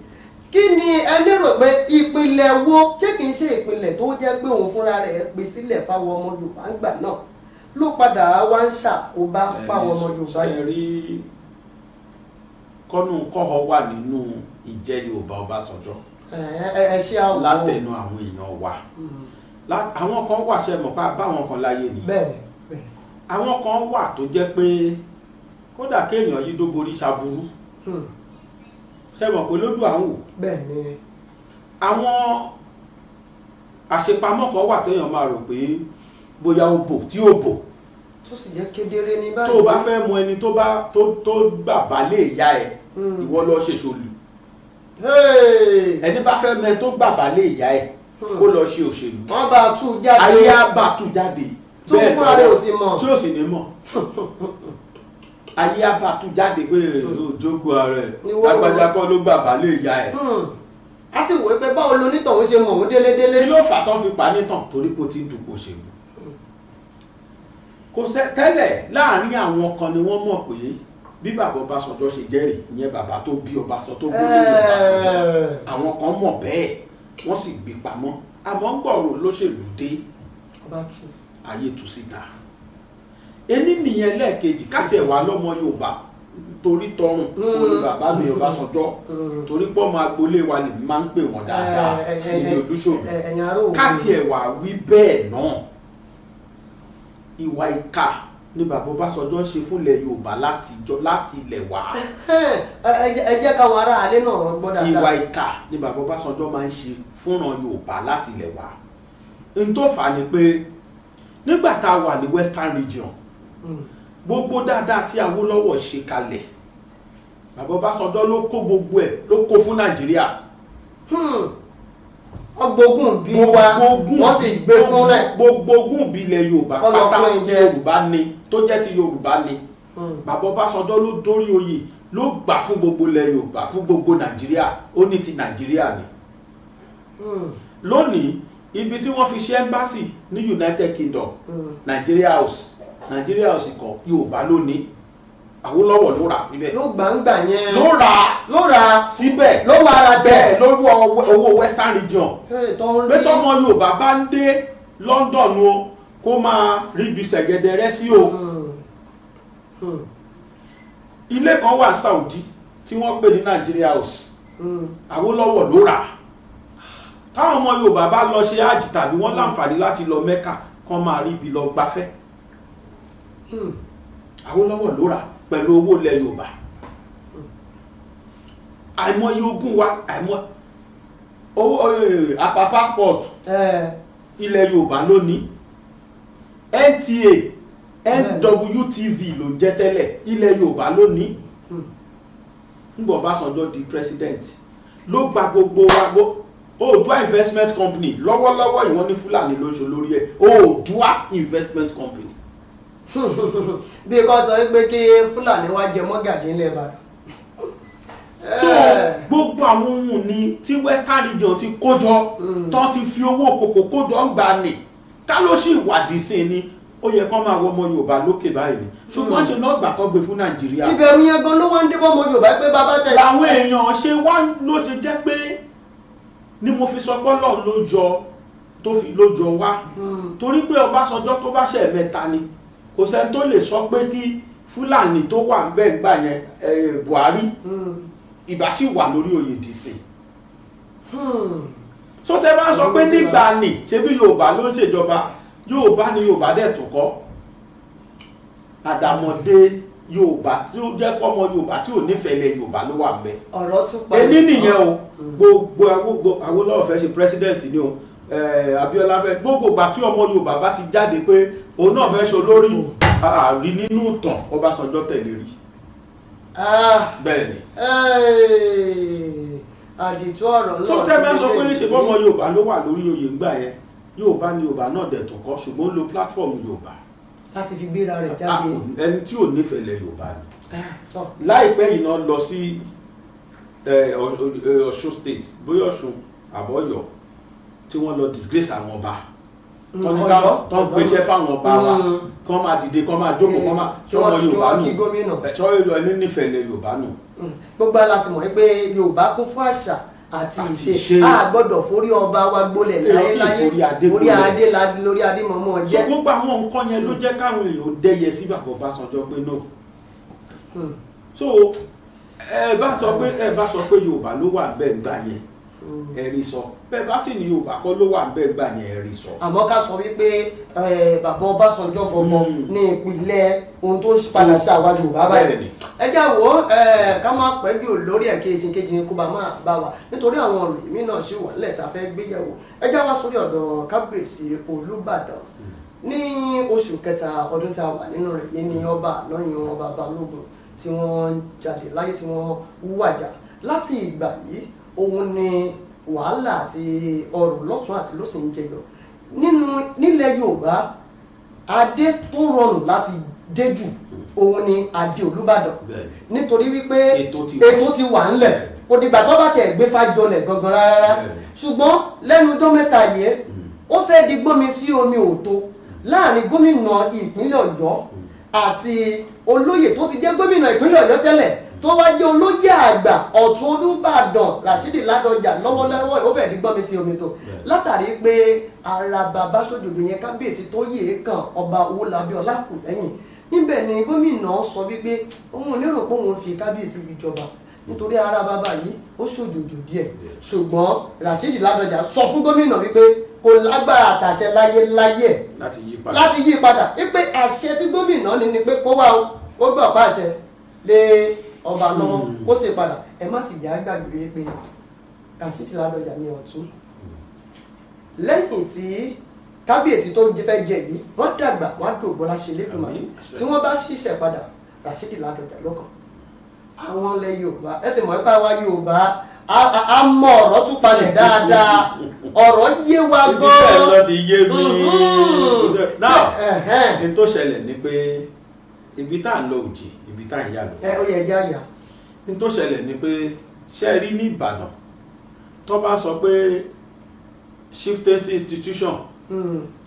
kí ni ẹ lérò pé ìpìlẹ̀ wo ṣé kìí ṣe ìpìlẹ̀ tó jẹ́ pé òun fúnra rẹ̀ pè sílẹ̀ fáwọn ọmọ Yorùbá ń gbà náà ló padà wá ń ṣàkóbá fáwọn ọmọ Yorùbá yìí. kọ́nù kọ́họ wà nínú ìjẹ́ Yorùbá Ọbásanjọ́ ṣe àwọn látẹnu àwọn èèyàn wa àwọn kan wà ṣe mọ̀ pa báwọn kan láyé ni àwọn kan wà tó jẹ́ pé kódà kéèyàn yí tó borí ṣaburú ṣe mọ̀ pé lójú àwọn wò àwọn àṣepamọ́ kan wà téèyàn máa rò pé bóyá ó bò tí ó bò tó sì jẹ́ kedere ní báyìí tó bá fẹ́ mọ ẹni tó gbà balẹ̀ ìyá ẹ̀ ìwọ lọ ṣe ṣòlù ẹni bá fẹ́ mẹ tó gbà balẹ̀ ìyá ẹ̀ kó lọ ṣe òṣèlú wọ́n bá tú jáde ayé á bá tú jáde tó fún ààrẹ ò sí mọ̀ tí ò sì ní mọ̀ ayé á bá tú jáde pé òjókòó ààrẹ Lágbájá kọ́ ló gbà balẹ̀ ìyá ẹ̀ a sì wò pé báwo lonítọ̀hún ṣe mọ̀ òun délédélé kí ló fà tán fi pa nítàn torí kó ti dùpò ṣèlú kò tẹ́lẹ̀ láàrin àwọn kan ni wọ́n mọ̀ pé bí bàbá Ọbásanjọ́ ṣe jẹ́rìí ìyẹn bàbá tó bí Ọbásanjọ́ tó gbólé Ọbásanjọ́ àwọn kan mọ̀ bẹ́ẹ̀ wọ́n sì gbé pamọ́ àmọ́ ń gbọ̀rọ̀ lóṣèlú dé ayé tú síta ení nìyẹn lẹ́ẹ̀kejì káàtì ẹ̀wà lọ́mọ Yorùbá torí tọrùn orí bàbá mi Ọbásanjọ́ torí pọ́ máa gbolé wa lè máa ń pè wọ́n dáadáa nílé Olúṣòro káàtì ẹ̀wà wí bẹ́ẹ̀ náà ìwà ìkà ni bàbá Ọbásanjọ́ ṣe fúnlẹ̀ Yorùbá láti ilẹ̀ wá. ẹ jẹ́ káwọn ará alẹ́ náà gbọ́ dáadáa. ìwà ìkà ni bàbá Ọbásanjọ́ máa ń ṣe fúnran Yorùbá láti ilẹ̀ wá. n tó fà á ni pé nígbà tá a wà ní Western Region gbogbo dáadáa tí Awólọ́wọ̀ ṣe kalẹ̀ bàbá Ọbásanjọ́ ló kó gbogbo ẹ̀ ló kó fún Nàìjíríà. ọgbógun bí wa wọ́n sì gbé fún rẹ̀. gbogbo ogun bí ilẹ̀ Yorùbá pátá tí Yorùbá ni tó jẹ́ ti Yorùbá ni bàbá Ọbásanjọ́ ló dórí oyè ló gbà fún gbogbo ilẹ̀ Yorùbá fún gbogbo Nàìjíríà ó ní ti Nàìjíríà ni. lónìí ibi tí wọ́n fi ṣe embassy ní United Kingdom Nigeria House kan Yorùbá ló ní Awólọ́wọ̀ ló rà síbẹ̀. ló gbàǹgbà yẹn. ló rà síbẹ̀. ló wà ra bẹ́ẹ̀. lórí owó Western Region. pé tọmọ Yorùbá bá ń dé London o kó máa ríbi ṣẹ̀gẹ̀dẹ̀ rẹ sí o. ilé kan wà Saudi tí wọ́n pè ní Nigeria House. Awólọ́wọ̀ ló rà. táwọn ọmọ Yorùbá bá lọ ṣe hajj tàbí wọ́n láǹfààní láti lọ Mẹ́kà kán máa ríbi lọ gbafẹ́. Awólọ́wọ̀ ló rà pẹ̀lú owó ilẹ̀ Yorùbá àìmọye ogún wa owó Apapa port ilẹ̀ Yorùbá lónìí NTA NWTV ló jẹ́ tẹ́lẹ̀ ilẹ̀ Yorùbá lónìí nígbà Ọbásanjọ́ di president ló gba gbogbo wa Oòduà investment company lọ́wọ́lọ́wọ́ ìwọ́n ní Fúlàní ló ń ṣe lórí ẹ̀ Oòduà investment company bí kò sọ pé kí Fúlàní wá jẹ mọ́gàdí ńlẹ̀ Ìbàdàn. so gbogbo àwọn ohun ní tí Western Region ti kójọ tó ti fi owó kòkó kójọ ń gbà ní ká ló sì wádìí sí ni ó yẹ kán máa wọ ọmọ Yorùbá lókè báyìí ni ṣùgbọ́n ṣe náà gbà kán gbé fún Nàìjíríà. ìbẹ̀rù yẹn gan ló wá ń dé bọ́ ọmọ Yorùbá pé bàbá tẹ̀. làwọn èèyàn ṣe wá ló ṣe jẹ́ pé ni mo fi sọ pé Ọlọ́run ló jọ tó fi ló jọ wá torí pé Ọbásanjọ́ tó bá ṣe mẹ́ta ni kò sẹ́ni tó lè sọ pé kí Fúlàní tó wà ń bẹ́ẹ̀ gbà yẹn Buhari ìbá sì wà lórí oyè dìsìn. so tẹ bá sọ pé nígbà ni ṣebí Yorùbá ló ń ṣèjọba Yorùbá ni Yorùbá dẹ̀ tún kọ́ àdàmọ̀dé Yorùbá tí ó jẹ́ pọ́mọ Yorùbá tí ò nífẹ̀ẹ́ lẹ Yorùbá ló wà ńbẹ̀. ọ̀rọ̀ tún pa èyí nìyẹn o gbogbo Awólọ́wọ̀ fẹ́ ṣe president ni o Abíọ́lá fẹ́ gbogbo ìgbà tí ọmọ Yorùbá bá ti jáde pé òun náà fẹ́ ṣe olórí àrí nínú ìtàn Ọbásanjọ́ tẹ̀lé rí. bẹ́ẹ̀ ni. àdìtú ọ̀rọ̀ náà. so tẹ́ bá sọ pé ṣe bọ́mọ Yorùbá ló wà lórí oyè ńgbà yẹn Yorùbá ni Yorùbá náà dẹ̀ tún kọ́ ṣùgbọ́n ó lo platform Yorùbá láti fi gbéra rẹ̀ jáde. ẹni tí ò nífẹ̀ẹ́ lẹ Yorùbá ni. láìpẹ́ yìí náà lọ sí Ọ̀ṣun state bóyá Ọ̀ṣun àbọ̀yọ̀ tí wọ́n lọ disgrace àwọn ọba tó ń gbéṣẹ́ fáwọn ọba wa kán máa dìde kán máa jókòó kán máa ṣọmọ Yorùbá nù ẹ̀tọ́ ìlọ ẹni nífẹ̀ẹ́ lẹ Yorùbá nù. gbogbo aláṣẹmọ̀ pé Yorùbá kún fún àṣà àti ìṣe a gbọ́dọ̀ forí ọba wa gbolẹ̀ láyéláyé orí adé lórí adé mọ̀mọ́ jẹ́. gbogbo àwọn nǹkan yẹn ló jẹ́ káwọn èèyàn dẹ́yẹ sí bàbá Ọbásanjọ́ pé no. so ẹ bá sọ pé Yorùbá ló wà bẹ́ẹ̀ gbà yẹn ẹ̀rí sọ bẹ́ẹ̀ bá sì ní Yorùbá kọ́ ló wà bẹ́ẹ̀ gbà yẹn ẹ̀rí sọ. àmọ́ ká sọ wípé bàbá Ọbásanjọ́ gbọ̀ngàn ní ìpìlẹ̀ ohun tó padà sí àwa Yorùbá báyìí. ẹ já wo ká má pẹ́ jù lórí ẹ̀ kejì kó bá máa bá wa nítorí àwọn ọ̀rọ̀ èmi náà ṣì wà nílẹ̀ tá a fẹ́ gbé yẹ̀wò. ẹ já wá sórí ọ̀dọ̀ Kábíyèsí Olúbàdàn ní oṣù kẹta ọdún tí a wà nínú rẹ̀ ní ọba lọ́yìn ọba Balógun tí wọ́n jáde láyé tí wọ́n wàjà láti ìgbà yìí òun ni wàhálà àti ọ̀rọ̀ lọ́tún àti lósì ń jẹyọ nílẹ̀ Yorùbá adé tó rọrùn láti dé jù òun ni adé Olúbàdàn nítorí wípé ètò ti wà ńlẹ̀ kò dìgbà tó bá tẹ̀ gbé fájọlẹ̀ gangan rárá ṣùgbọ́n lẹ́nu ọjọ́ mẹ́ta yìí ó fẹ́ di gbọ́mi sí omi òtó láàrin gómìnà ìpínlẹ̀ Ọ̀yọ́ àti olóyè tó ti jẹ́ gómìnà ìpínlẹ̀ Ọ̀yọ́ tẹ́lẹ̀ tó wá jẹ́ olóyè àgbà Ọ̀tún Olúbàdàn Ràṣídì Ládọjà lọ́wọ́lọ́wọ́ ó fẹ́ di gbọ́mi sí omi tó látàrí pé ara bàbá sójòjò yẹn Kábíyèsí tó yè kàn ọba Owólabí Ọlákùlẹ́yìn níbẹ̀ ni gómìnà sọ wípé òun lérò pé òun fi Kábíyèsí ìjọba nítorí ara bàbá yìí ó ṣòjòjò díẹ̀ ṣùgbọ́n Ràṣídì Ládọjà sọ fún gómìnà wípé kò lágbára àtàṣẹ láyé láti yí padà wípé àṣẹ tí gómìnà ní ni pé kó wá ó gbọ́ pàṣẹ lé ọba lọ́wọ́ kó sì padà ẹ má sì jẹ́ àgbàgbé wípé Ràṣídì Ládọjà ní Ọ̀tún lẹ́yìn tí Kábíyèsí tó fẹ́ jẹ yìí wọ́n dàgbà wọ́n dògbò láṣẹ lẹ́dùnmáà tí wọ́n bá ṣiṣẹ́ padà Ràṣídì Ládọjà lọ́kàn àwọn ilẹ̀ Yorùbá ẹ sì mọ̀ nípa wa Yorùbá a mọ ọ̀rọ̀ tún palẹ̀ dáadáa ọ̀rọ̀ yé wa gan-an. ibi tẹ̀ lọ ti yé mi. náà ní tó ṣẹlẹ̀ ni pé ibi tá à ń lọ òjì ibi tá à ń yà lọ. ó yẹ ẹja yà. ní tó ṣẹlẹ̀ ni pé ṣe rí ní Ìbàdàn tó bá sọ pé chieftaincy institution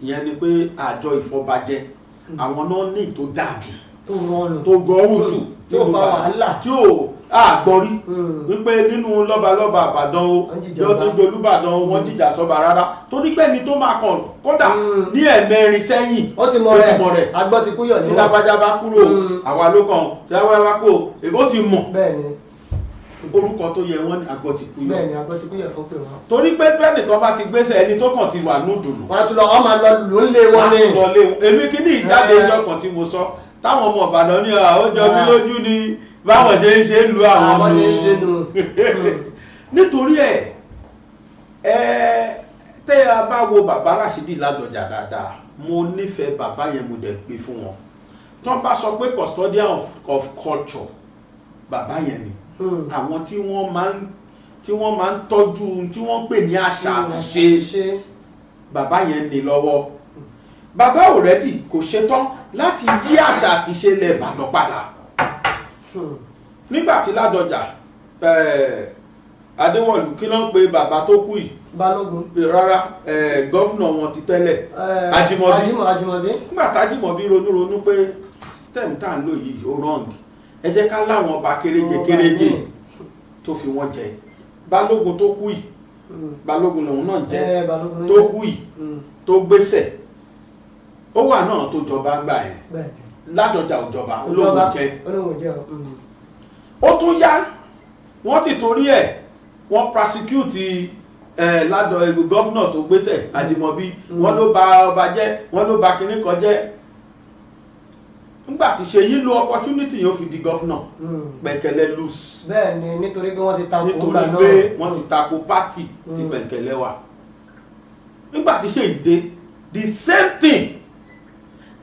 ìyẹn ni pé àjọ ìfọbajẹ àwọn náà ní tó dàbí tó rọrùn jù tí ó fa wàhálà tí ó àgbọ̀rí wípé nínú lọ́balọ́ba Ìbàdàn o yóò tún dolúbàdàn wọ́n jìjà sọ́ba rárá torí pé ẹni tó máa kàn kódà ní ẹ̀mẹrin sẹ́yìn ó ti mọ rẹ̀ agbọ́ ti kúyọ̀ ní tí lágbájá bá kúrò àwa ló kàn tí lágbájá bá kúrò èbó ti mọ̀ orúkọ tó yẹ wọ́n ní agbọ́ ti kúyọ̀ bẹ́ẹ̀ ni agbọ́ ti kúyọ̀ fún pé wọ́n. torí pé bẹ́ẹ̀ nìkan bá ti gbéṣẹ́ ẹni tó kàn ti wà ní ìdùnnú. wọ́n á tún lọ ọmọ lọ lò ń lé wọn ní. èmi kí ní ìjáde ìjọ kan tí mo sọ táwọn ọmọ Ìbàdàn ní ọjọ́ bí lójú ni báwọn ṣe ń ṣe ń lu àwọn nù nítorí tẹ́ a bá wo bàbá Ràṣídì Ládọjà dáadáa mo nífẹ̀ẹ́ bàbá yẹn mo dẹ̀ gbé fún wọn tó bá sọ pé custodian of culture bàbá yẹn ni àwọn tí wọ́n máa ń tọ́jú tí wọ́n pè ní àṣà àti ṣe bàbá yẹn ní lọ́wọ́ bàbá already kò ṣetán láti yí àṣà àti ṣe lẹ̀ Ìbàdàn padà nígbà tí Ládọjà Adéwọ̀lú kí ló ń pe bàbá tó kú yìí Balógun rárá gọ́fúnà wọn ti tẹ́lẹ̀ Ajímọ̀bí nígbà tájímọ̀bí ronú pé system tá à ń lò yìí ó wrong ẹ jẹ́ ká láwọn ọba kéréje tó fi wọ́n jẹ Balógun tó kú yìí Balógun lòun náà jẹ́ tó kú yìí tó gbéṣẹ̀ ó wà náà tó jọba gbà yẹn Ládọjà òjọba olóhùn jẹ ó tún yá wọ́n ti torí ẹ̀ wọ́n prosecute gọ́fúnà tó gbéṣẹ̀ Àjìmọ̀bí wọ́n ló bà ọba jẹ́ wọ́n ló bà kinní kan jẹ́ nígbà tí Ṣèyí lo opportunity yóò fi di gọ́fúnà Pẹ̀kẹ̀lẹ̀ lose. bẹ́ẹ̀ni nítorí pé wọ́n ti tako nítorí pé wọ́n ti tako pátì tí Pẹ̀kẹ̀lẹ̀ wà nígbà tí Ṣèyí dé the same thing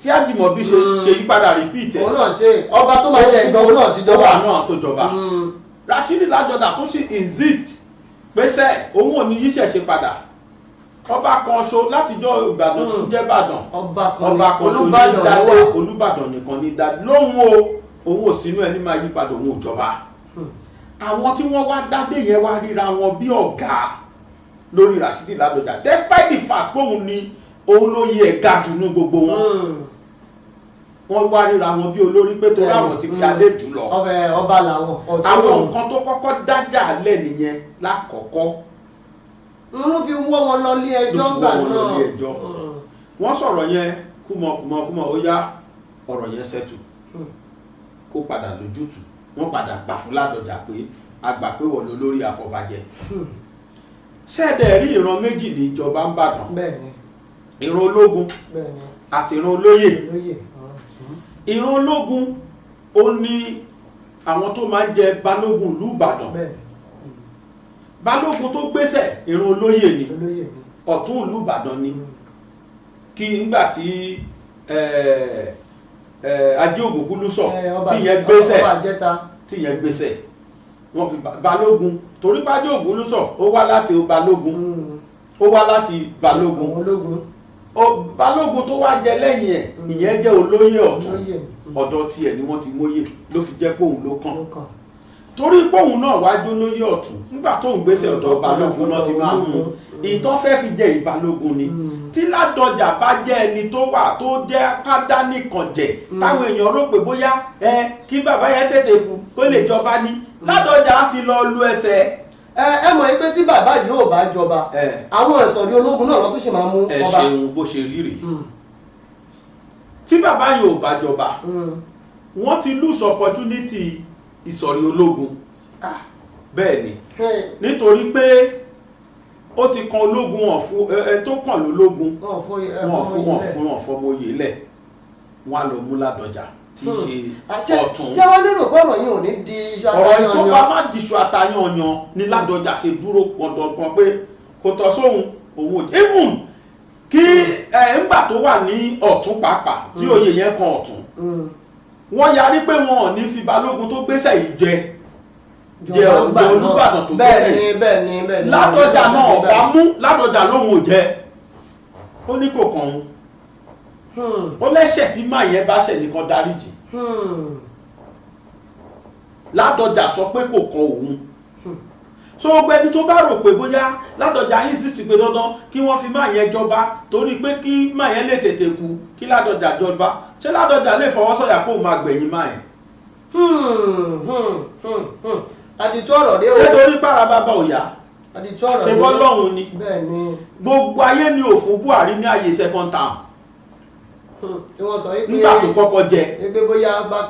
tí Àjìmọ̀bí ṣe yípadà repeat ẹ̀. òun náà ṣe ọba tó máa jẹ ìgbà òun náà ti jọba. ọba náà tó jọba. Rashidi Ládọjà tó sì insist pèsè òun ò ní yíṣẹ́ ṣe padà ọba kan ṣo látijọ́ Ìbàdàn tó jẹ́ Ìbàdàn ọba kan ṣo ní dáadé Olúbàdàn nìkan ní dáadé lóhun òun ò sínú ẹni máa yípadà òun ò jọba. àwọn tí wọ́n wá dádé yẹn wá ríra wọn bí ọ̀gá lórí Rashidi Ládọjà despite the fact pé òun ló yẹ ẹ̀ga jù ní gbogbo wọn. wọ́n wá ríra wọn bí olórí pé tó ráwọn ti fi adé jù lọ. ọba làwọn. àwọn nǹkan tó kọ́kọ́ dájà lẹ̀ nìyẹn lákọ̀ọ́kọ́. wọ́n fi wọ́ wọn lọ ilé ẹjọ́ gbà náà. wọ́n sọ̀rọ̀ yẹn kúmọ̀ ó yá ọ̀rọ̀ yẹn ṣẹ́tù kó padà lójútù wọ́n padà gbà fún Ládọjà pé àgbà pé wọ́n ló lórí àfọ̀bàjẹ́. ṣẹ́ẹ̀dẹ̀ rí ìran méjì ní ìjọba ń bàdàn ìran ológun àti ìran olóyè. ìran ológun ó ní àwọn tó máa ń jẹ balógun ìlú Ìbàdàn balógun tó gbéṣẹ̀ ìran olóyè ni ọ̀tún ìlú Ìbàdàn ni kí nígbà tí Ajé Ògúngúlúsọ̀ tí yẹn gbéṣẹ̀ wọ́n fi balógun torí pé Ajé Ògúngúlúsọ̀ ó wá láti balógun balógun tó wá jẹ lẹ́yìn ẹ̀ ìyẹn jẹ́ olóyè ọ̀tún ọ̀dọ̀ tiẹ̀ ni wọ́n ti móyè ló fi jẹ́ pé òun ló kàn torí pé òun náà wájú olóyè ọ̀tún nígbà tó ń gbéṣẹ́ ọ̀dọ̀ balógun náà ti máa mú ìtàn fẹ́ fi jẹ́ ìbalógun ni tí Ládọjà bá jẹ́ ẹni tó wà tó jẹ́ kádá nìkan jẹ táwọn èèyàn rò pé bóyá kí bàbá yẹn tètè kú kó lè jọba ní Ládọjà ti lọ lu ẹsẹ̀. ẹ mọ̀ pé tí bàbá yìí ò bá jọba àwọn ìsọ̀rí ológun náà lọ́tún ṣe máa mú ọba. ẹ ṣeun bó ṣe rí rèé tí bàbá yìí ò bá jọba wọ́n ti lose opportunity ìsọ̀rí ológun bẹ́ẹ̀ ni nítorí pé ó ti kan ológun ọ̀fun tó kàn lólógun wọ́n fọmọye lẹ̀ wọ́n á lọ mú Ládọjà tí í ṣe ọ̀tún. tí wọ́n lérò pé ọ̀rọ̀ yìí ò ní di iṣu àtàyànyàn. ọ̀rọ̀ ìtọ́ba má di iṣu àtàyànyàn ni Ládọjà ṣe dúró pọ̀npọ̀n pé kò tọ́ sóhun òun ò even kí ńgbà tó wà ní ọ̀tún pàápàá tí oyè yẹn kan ọ̀tún wọ́n yarí pé wọn ò ní fi balógun tó gbéṣẹ́ yìí jẹ Olúbàdàn tó gbéṣẹ́ yìí Ládọjà náà ọba mú Ládọjà lóhun ò jẹ ó ní kò kàn án ó lẹ́ṣẹ̀ tí máa yẹn bá ṣẹ̀ nìkan dáríjì Ládọjà sọ pé kò kàn òun so gbẹni tó bá rò pé bóyá Ládọjà yìí sì sì pé dandan kí wọ́n fi máa yẹn jọba torí pé kí máa yẹn lè tètè kú kí Ládọjà jọba ṣé Ládọjà lè fọwọ́ sọ̀yà kó máa gbẹ̀yìn máa yẹn. àdìtú ọ̀rọ̀ dé o. ṣé torí para bàbá òyà ṣe bọ́ lọ́hùn ni gbogbo ayé ni ò fún Buhari ní ààyè second term tí wọ́n sọ wípé nígbà tó kọ́kọ́ jẹ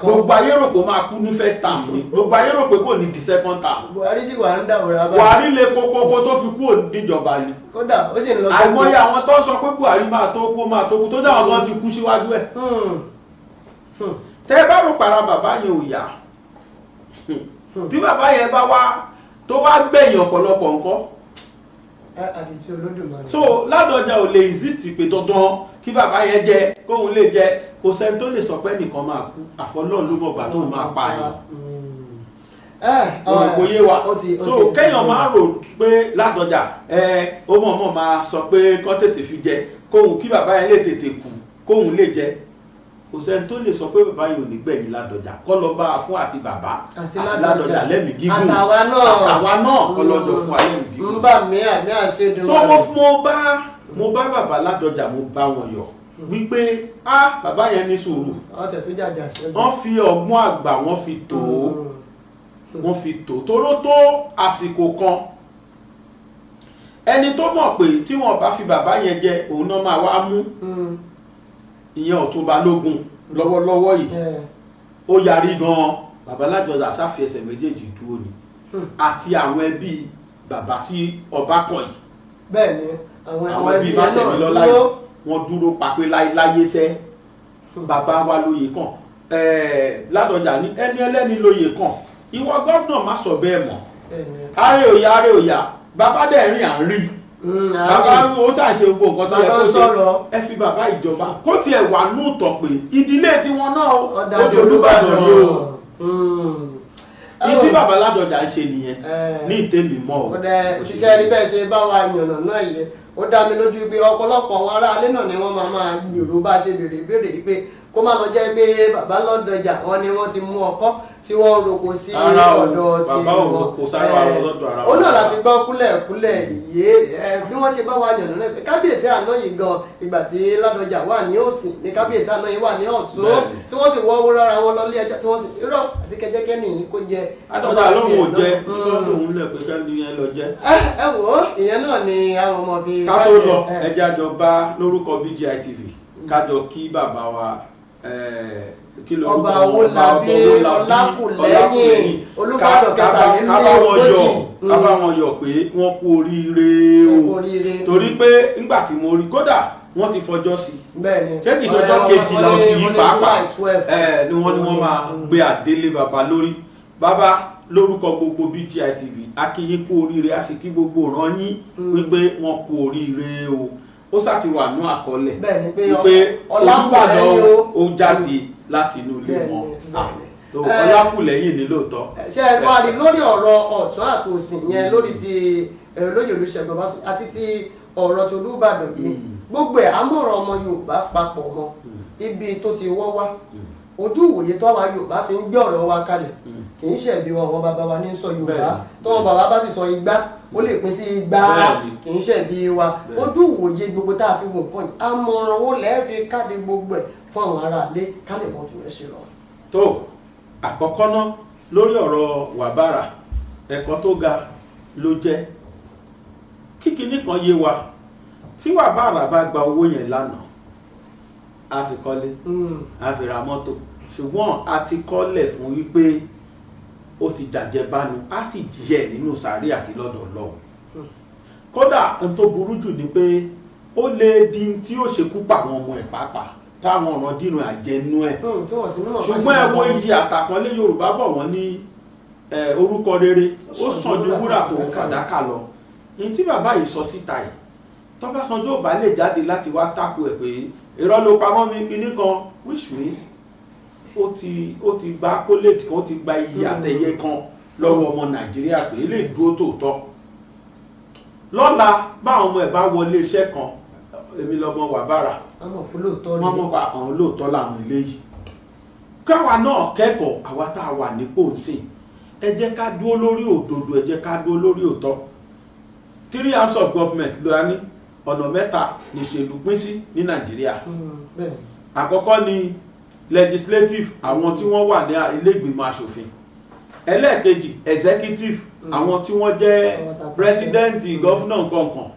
gbogbo ayé rò pé ó máa kú ní first term ni gbogbo ayé rò pé kò ní di second term. Buhari sì wà ń dàwọ̀ ra báyìí. Buhari lè kókó tó fi kú níjọba ni. kódà ó sì ń lọ sí. àìmọye àwọn tó sọ pé Buhari máa tó kú tó dáwọn kan ti kú síwájú ẹ̀. tẹ́ bá rò para bàbá yẹn ò yá tí bàbá yẹn bá wá tó wá gbẹ̀yìn ọ̀pọ̀lọpọ̀ nǹkan. àdìtú Olódùmarè. so Ládọjà ò lè exist pé dandan kí bàbá yẹn jẹ kóhun lè jẹ kò sẹ́ni tó lè sọ pé nìkan máa kú àfọlọ́run ló mọ̀gbà tó máa pa yàn. ọ̀rọ̀ kò yé wa so kéèyàn máa rò pé Ládọjà ó mọ̀ọ́mọ̀ máa sọ pé kán tètè fi jẹ kóhun kí bàbá yẹn lè tètè kú kóhun lè jẹ kò sẹ́ni tó lè sọ pé bàbá yìí ò ní gbẹ̀yìn Ládọjà kọ́ lọ bá a fún àti bàbá àti Ládọjà lẹ́mìí gígùn àtàwa náà kọ́ lọ́jọ́ fún wa lẹ́mìí gígùn. ń bà mí àmì àṣedùn. so mo bá bàbá Ládọjà mo bá wọn yọ̀ wípé bàbá yẹn ní sùúrù wọ́n fi ọgbọ́n àgbà wọ́n fi tó tóró tó àsìkò kan ẹni tó mọ̀ pé tí wọ́n bá fi bàbá yẹn jẹ òun náà máa wá mú ìyẹn Ọ̀tún Balógun lọ́wọ́lọ́wọ́ yìí ó yarí gan-an bàbá Ládọjà sáfi ẹsẹ̀ méjèèjì dúró ni àti àwọn ẹbí bàbá tí ọba kàn yìí bẹ́ẹ̀ ni àwọn ẹbí Mátẹ̀mílọ́lá yìí wọ́n dúró papé láyé sẹ́ bàbá wa lóye kàn Ládọjà ní ẹni ẹlẹ́ni lóye kàn ìwọ gọ́fúnà má sọ bẹ́ẹ̀ mọ́ ààrẹ òyà bàbá dẹ̀ rìn à ń rí bàbá ó ṣàṣe gbogbo nǹkan tó yẹ kó ṣe ẹ fi bàbá ìjọba kó tiẹ̀ wà ní ìtọ̀ pé ìdílé tiwọn náà ó Olúbàdàn ni o ní tí bàbá Ládọjà ń ṣe nìyẹn ní ìtẹ́mi mọ́ o. ṣiṣẹ́ rí bẹ́ẹ̀ ṣe bá wa yànnà náà yẹ ó dá mi lójú pé ọ̀pọ̀lọpọ̀ àwọn aráalé náà ni wọ́n máa gbèrò bá ṣe béèrè pé kó má lọ jẹ́ pé bàbá Ládọjà wọn ni wọ́n ti mú ọkọ́ tí wọ́n roko sí ọ̀dọ̀ tí wọ́n ó náà láti gbọ́ kúlẹ̀kúlẹ̀ yé bí wọ́n ṣe bá wa yànnà náà pé kábíyèsí àná yìí gan ìgbà tí Ládọjà wà ní òsì ní kábíyèsí àná yìí wà ní ọ̀tún tí wọ́n sì wọ́ owó rárá wọn lọ lé ẹjọ́ tí wọ́n sì rọ àdékẹ́jẹ́kẹ́ nìyí kó jẹ. Ládọjà lóhùn ò jẹ lóhùn lẹ pé kẹ́ni yẹn lọ jẹ. ẹ wò ó ìyẹn náà ni àwọn ọmọ bíi. ká tó lọ ẹjẹ àjọ bá lórúkọ BGI TV kájọ kí bàbá wa ọba Owólabí Ọlákùlẹ́yìn Olúbàdàn kẹtàlélógójì ká bá wọn yọ̀ pé wọ́n kú oríire o torí pé nígbà tí mo rí kódà wọ́n ti fọjọ́ sí ṣé kìí ṣọjọ́ kejìlá oṣù yìí pàápàá ni wọ́n máa gbé àdélé bàbá lórí bàbá lórúkọ gbogbo BGI TV a kí yín kú oríire a sì kí gbogbo ìran yín wípé wọ́n kú oríire o ó sá ti wà ní àkọọ́lẹ̀ wípé Olúbàdàn ó jáde láti inú ilé wọn Ọlákùlẹ́yìn ní lóòótọ́. ṣe é wá rí lórí ọ̀rọ̀ ọ̀tún àtòsìn yẹn lórí ti lóyè Olúṣẹ́gun Ọbásanjọ́ àti ti ọ̀rọ̀ tó Olúbàdàn yìí gbogbo ẹ̀ amọ̀ràn ọmọ Yorùbá papọ̀ mọ́ ibi tó ti wọ́ wá ojú ìwòye tó wá Yorùbá fi ń gbé ọ̀rọ̀ wa kalẹ̀ kì í ṣẹ̀bi wọn àwọn bàbá wa ní sọ Yorùbá tọ́wọ́n bàbá bá sì sọ igbá ó lè pín sí igbá kì í ṣẹ̀bi wa ojú ìwòye gbogbo tá a fi wò nǹkan yìí amọ̀ràn wo lẹ́ẹ̀ fi káde gbogbo ẹ̀ fún àwọn aráalé ká lè mọ̀ fi rẹ̀ ṣe lọ. tó àkọ́kọ́ náà lórí ọ̀rọ̀ wàbàrà ẹ̀kọ́ tó ga ló jẹ́ kíkiní kan yé wa tí wàbàrà bá gba owó yẹn lánàá a fi kọ́lé a fi ra mọ́tò ṣùgbọ́n a ti kọ́lẹ̀ fún wípé ó ti dàjẹ́ bánu a sì jẹ́ nínú sàárè àti lọ́dọ̀ Ọlọ́run kódà n tó burú jù ni pé ó lè di tí ó ṣekú pa àwọn ọmọ ẹ̀ pàápàá táwọn ọ̀ràn dínú àjẹnú ẹ̀ ṣùgbọ́n ẹ wo iyì àtàkọ́lé Yorùbá bọ̀ wọ́n ní orúkọ rere ó sàn ju wúrà tó fàdákà lọ ní tí bàbá yìí sọ síta yìí tọ́básanjọ́ ò bá lè jáde láti wá tákù ẹ̀ pé irọ́ ló pamọ́ mi kinní kan which means ó ti gba kólẹ́tì kan ó ti gba iyì àtẹ̀yẹ kan lọ́wọ́ ọmọ Nàìjíríà pé lè dúró tòótọ́ lọ́la báwọn ọmọ ẹ̀ bá wọlé iṣẹ́ kan èmi lọ́mọ wàbàrà wọ́n mọ̀ pa àwọn lóòótọ́ làwọn eléyìí káwa náà kẹ́kọ̀ọ́ àwa tá a wà nípò ńsìn ẹ jẹ́ ká dúró lórí òdodo ẹ jẹ́ ká dúró lórí òótọ́ 3 arms of government ló ní ọ̀nà mẹ́ta níṣèlú pín sí ní Nàìjíríà àkọ́kọ́ ni legislative àwọn tí wọ́n wà ní ilé ìgbìmọ̀ aṣòfin ẹlẹ́ẹ̀kejì executive àwọn tí wọ́n jẹ́ president governor nǹkankan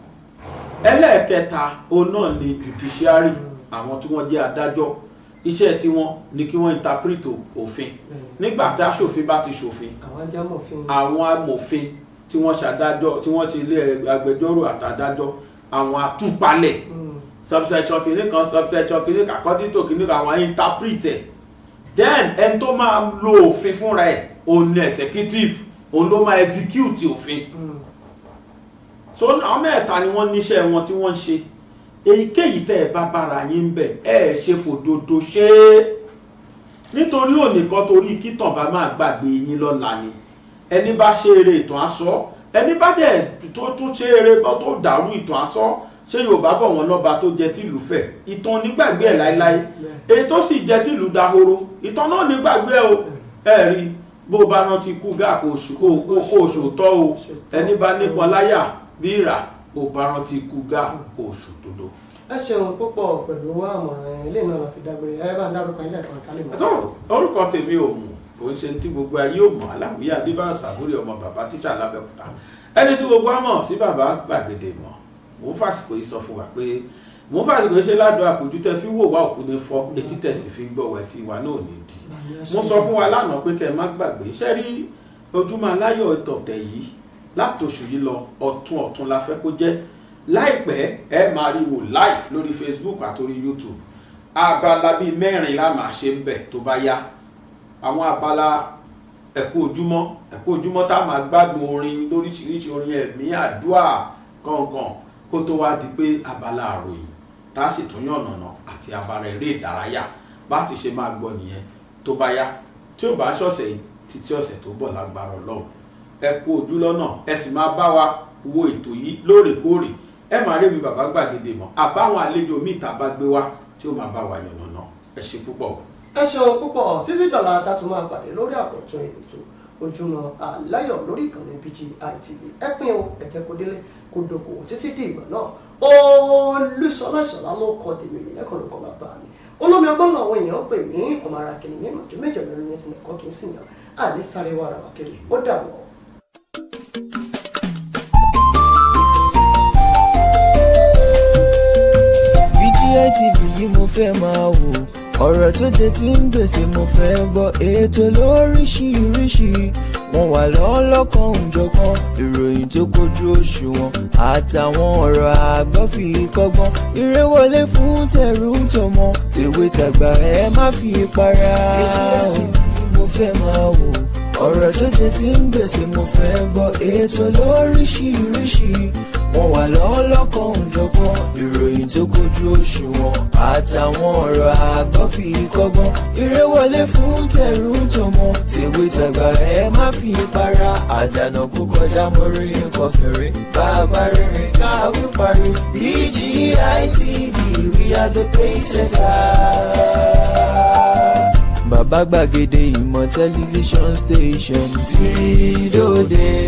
ẹlẹ́ẹ̀kẹta òun náà ni judiciary àwọn tí wọ́n jẹ́ adájọ́ iṣẹ́ tí wọ́n ní kí wọ́n interpret òfin nígbà tí aṣòfin bá ti ṣòfin àwọn amòfin tí wọ́n ṣàdájọ́ tí wọ́n ṣe ilé agbẹjọ́rò àtàdájọ́ àwọn àtúpalẹ̀ subsection kìíní kan subsection kìíní kan according to kìíní kan àwọn interpreter then ẹni tó máa lo òfin fúnra ẹ̀ òun ni executive òun ló máa execute òfin so àwọn mẹ́ta ni wọ́n níṣẹ́ wọn tí wọ́n ń ṣe èyíkéyìí tẹ́ ẹ bá bára yín ń bẹ̀ ẹ ṣe fòdodo ṣe é nítorí ònìkan torí kítàn bá máa gbàgbé yín lọ́la ni ẹni bá ṣe eré ìtàn asọ ẹni bá dẹ̀ tó ṣe eré bọ́ tó dàrú ìtàn asọ ṣé Yorùbá bọ̀ wọ́n lọ́ba tó jẹ tìlú fẹ̀ ìtàn onígbàgbé ẹ̀ láéláé èyí tó sì jẹ tìlú dahoro ìtàn náà nígbàgbé ẹ̀ o ẹ̀ rí bó bá rántí kú gá kó ṣòótọ́ o ẹni bá nípọn láyà bí ìrà bó bá rántí kú gá kó ṣòdodo. ẹ ṣeun púpọ̀ pẹ̀lú àmọ̀ràn ilé náà la fi dágbére ẹ bá ń dárúkọ ilé ẹ̀kọ́ kálí mọ́. orúkọ tèmi ò mú kò ń ṣe tí gbogbo ayé ò mọ̀ Aláwìyé Adébáyọ̀ Sàbúrì ọmọ bàbá tíṣà lábẹ́òkúta ẹni tí gbogbo á mọ̀ sí bàbá gbàgede mọ̀ mò ń fàsìkò yìí sọ fún wa pé mò ń fàsìkò yìí ṣe ládùn àpòjú tẹ fi wò wá òkú ní fọ́ etí tẹ̀sí fi gbọ́ wẹ̀ tí ìwà náà ní di mo sọ fún wa lánàá pé kẹ́ ẹ má gbàgbé iṣẹ́ rí Ojúmọ́ Aláyọ̀ ìtọ̀tẹ̀ yìí látòṣù yìí lọ ọ̀tún la fẹ́ kó jẹ́ láìpẹ́ ẹ máa rí wò live lórí Facebook àtòrí YouTube abala bíi 4 la máa ṣe ń bẹ̀ tó bá yá àwọn abala ẹ̀kú ojúmọ́ tá a máa gbádùn orin lóríṣiríṣi orin ẹ̀mí àdúrà kọ̀ọ̀kan kó tó wá di pé abala àròyìn tá a sì tún yànnàná àti abala eré ìdárayá bá ti ṣe máa gbọ́ nìyẹn tó bá yá tí ó bá ṣọ̀sẹ̀ yìí títí ọ̀sẹ̀ tó bọ̀ lágbára Ọlọ́run ẹ kú ojú lọ́nà ẹ sì máa bá wa wo ètò yìí lóòrèkóòrè ẹ máa rí mi bàbá gbàgede mọ́ àbáwọn àlejò míì tá a bá gbé wá tí ó máa bá wa yànnàná ẹ ṣe púpọ̀. ẹ ṣeun púpọ̀ títí dọ̀la tá a tún máa pàdé lórí àkọ́tún ètò Ojúmọ́ Aláyọ̀ lórí ìkànnì BGI TV ẹ pín o ẹ̀jẹ̀ kó délé kó dókòwò títí di ìgbà náà Olúṣọlá Ìṣọ̀lá ló kọ tèmi yìí lẹ́kọ̀ọ́ ló kọ́ bàbá mi olómi ọgbọ́n làwọn èèyàn pè ní ọmọ ara kìnìún ní ìmọ̀jú méjọ mẹ́rin ní sinmi kọ́ kì í sìn yàn àní sáré wà rà wá kiri ó dà wọ́. BGI TV yìí mo fẹ́ máa wò ọ̀rọ̀ tó jẹ tí ń gbèsè mo fẹ́ gbọ́ ètò lóríṣiríṣi wọ́n wà lọ́lọ́kan òjọ̀kan ìròyìn tó kojú òṣùwọ̀n àtàwọn ọ̀rọ̀ àgbọ́ fi kọ́gbọ́n eré wọlé fún tẹ̀rù tọmọ tèwe tàgbà ẹ má fi para. BGI TV mo fẹ́ máa wò ọ̀rọ̀ tó jẹ tí ń gbèsè mo fẹ́ gbọ́ ètò lóríṣiríṣi wọ́n wà lọ́lọ́kan òjọ̀kan ìròyìn tó kojú òṣùwọ̀n àtàwọn ọ̀rọ̀ àgbọ́ fi kọ́gbọ́n eré wọlé fún tẹ̀rù tọmọ tèwe tàgbà ẹ má fi para àdànà kó kọjá mọ́rí nǹkan fèrè bàbá rere káwí parí BGI TV we are the pace setters. Bàbá gbàgede ìmọ̀ tẹlifíṣọ̀n station tí dòde.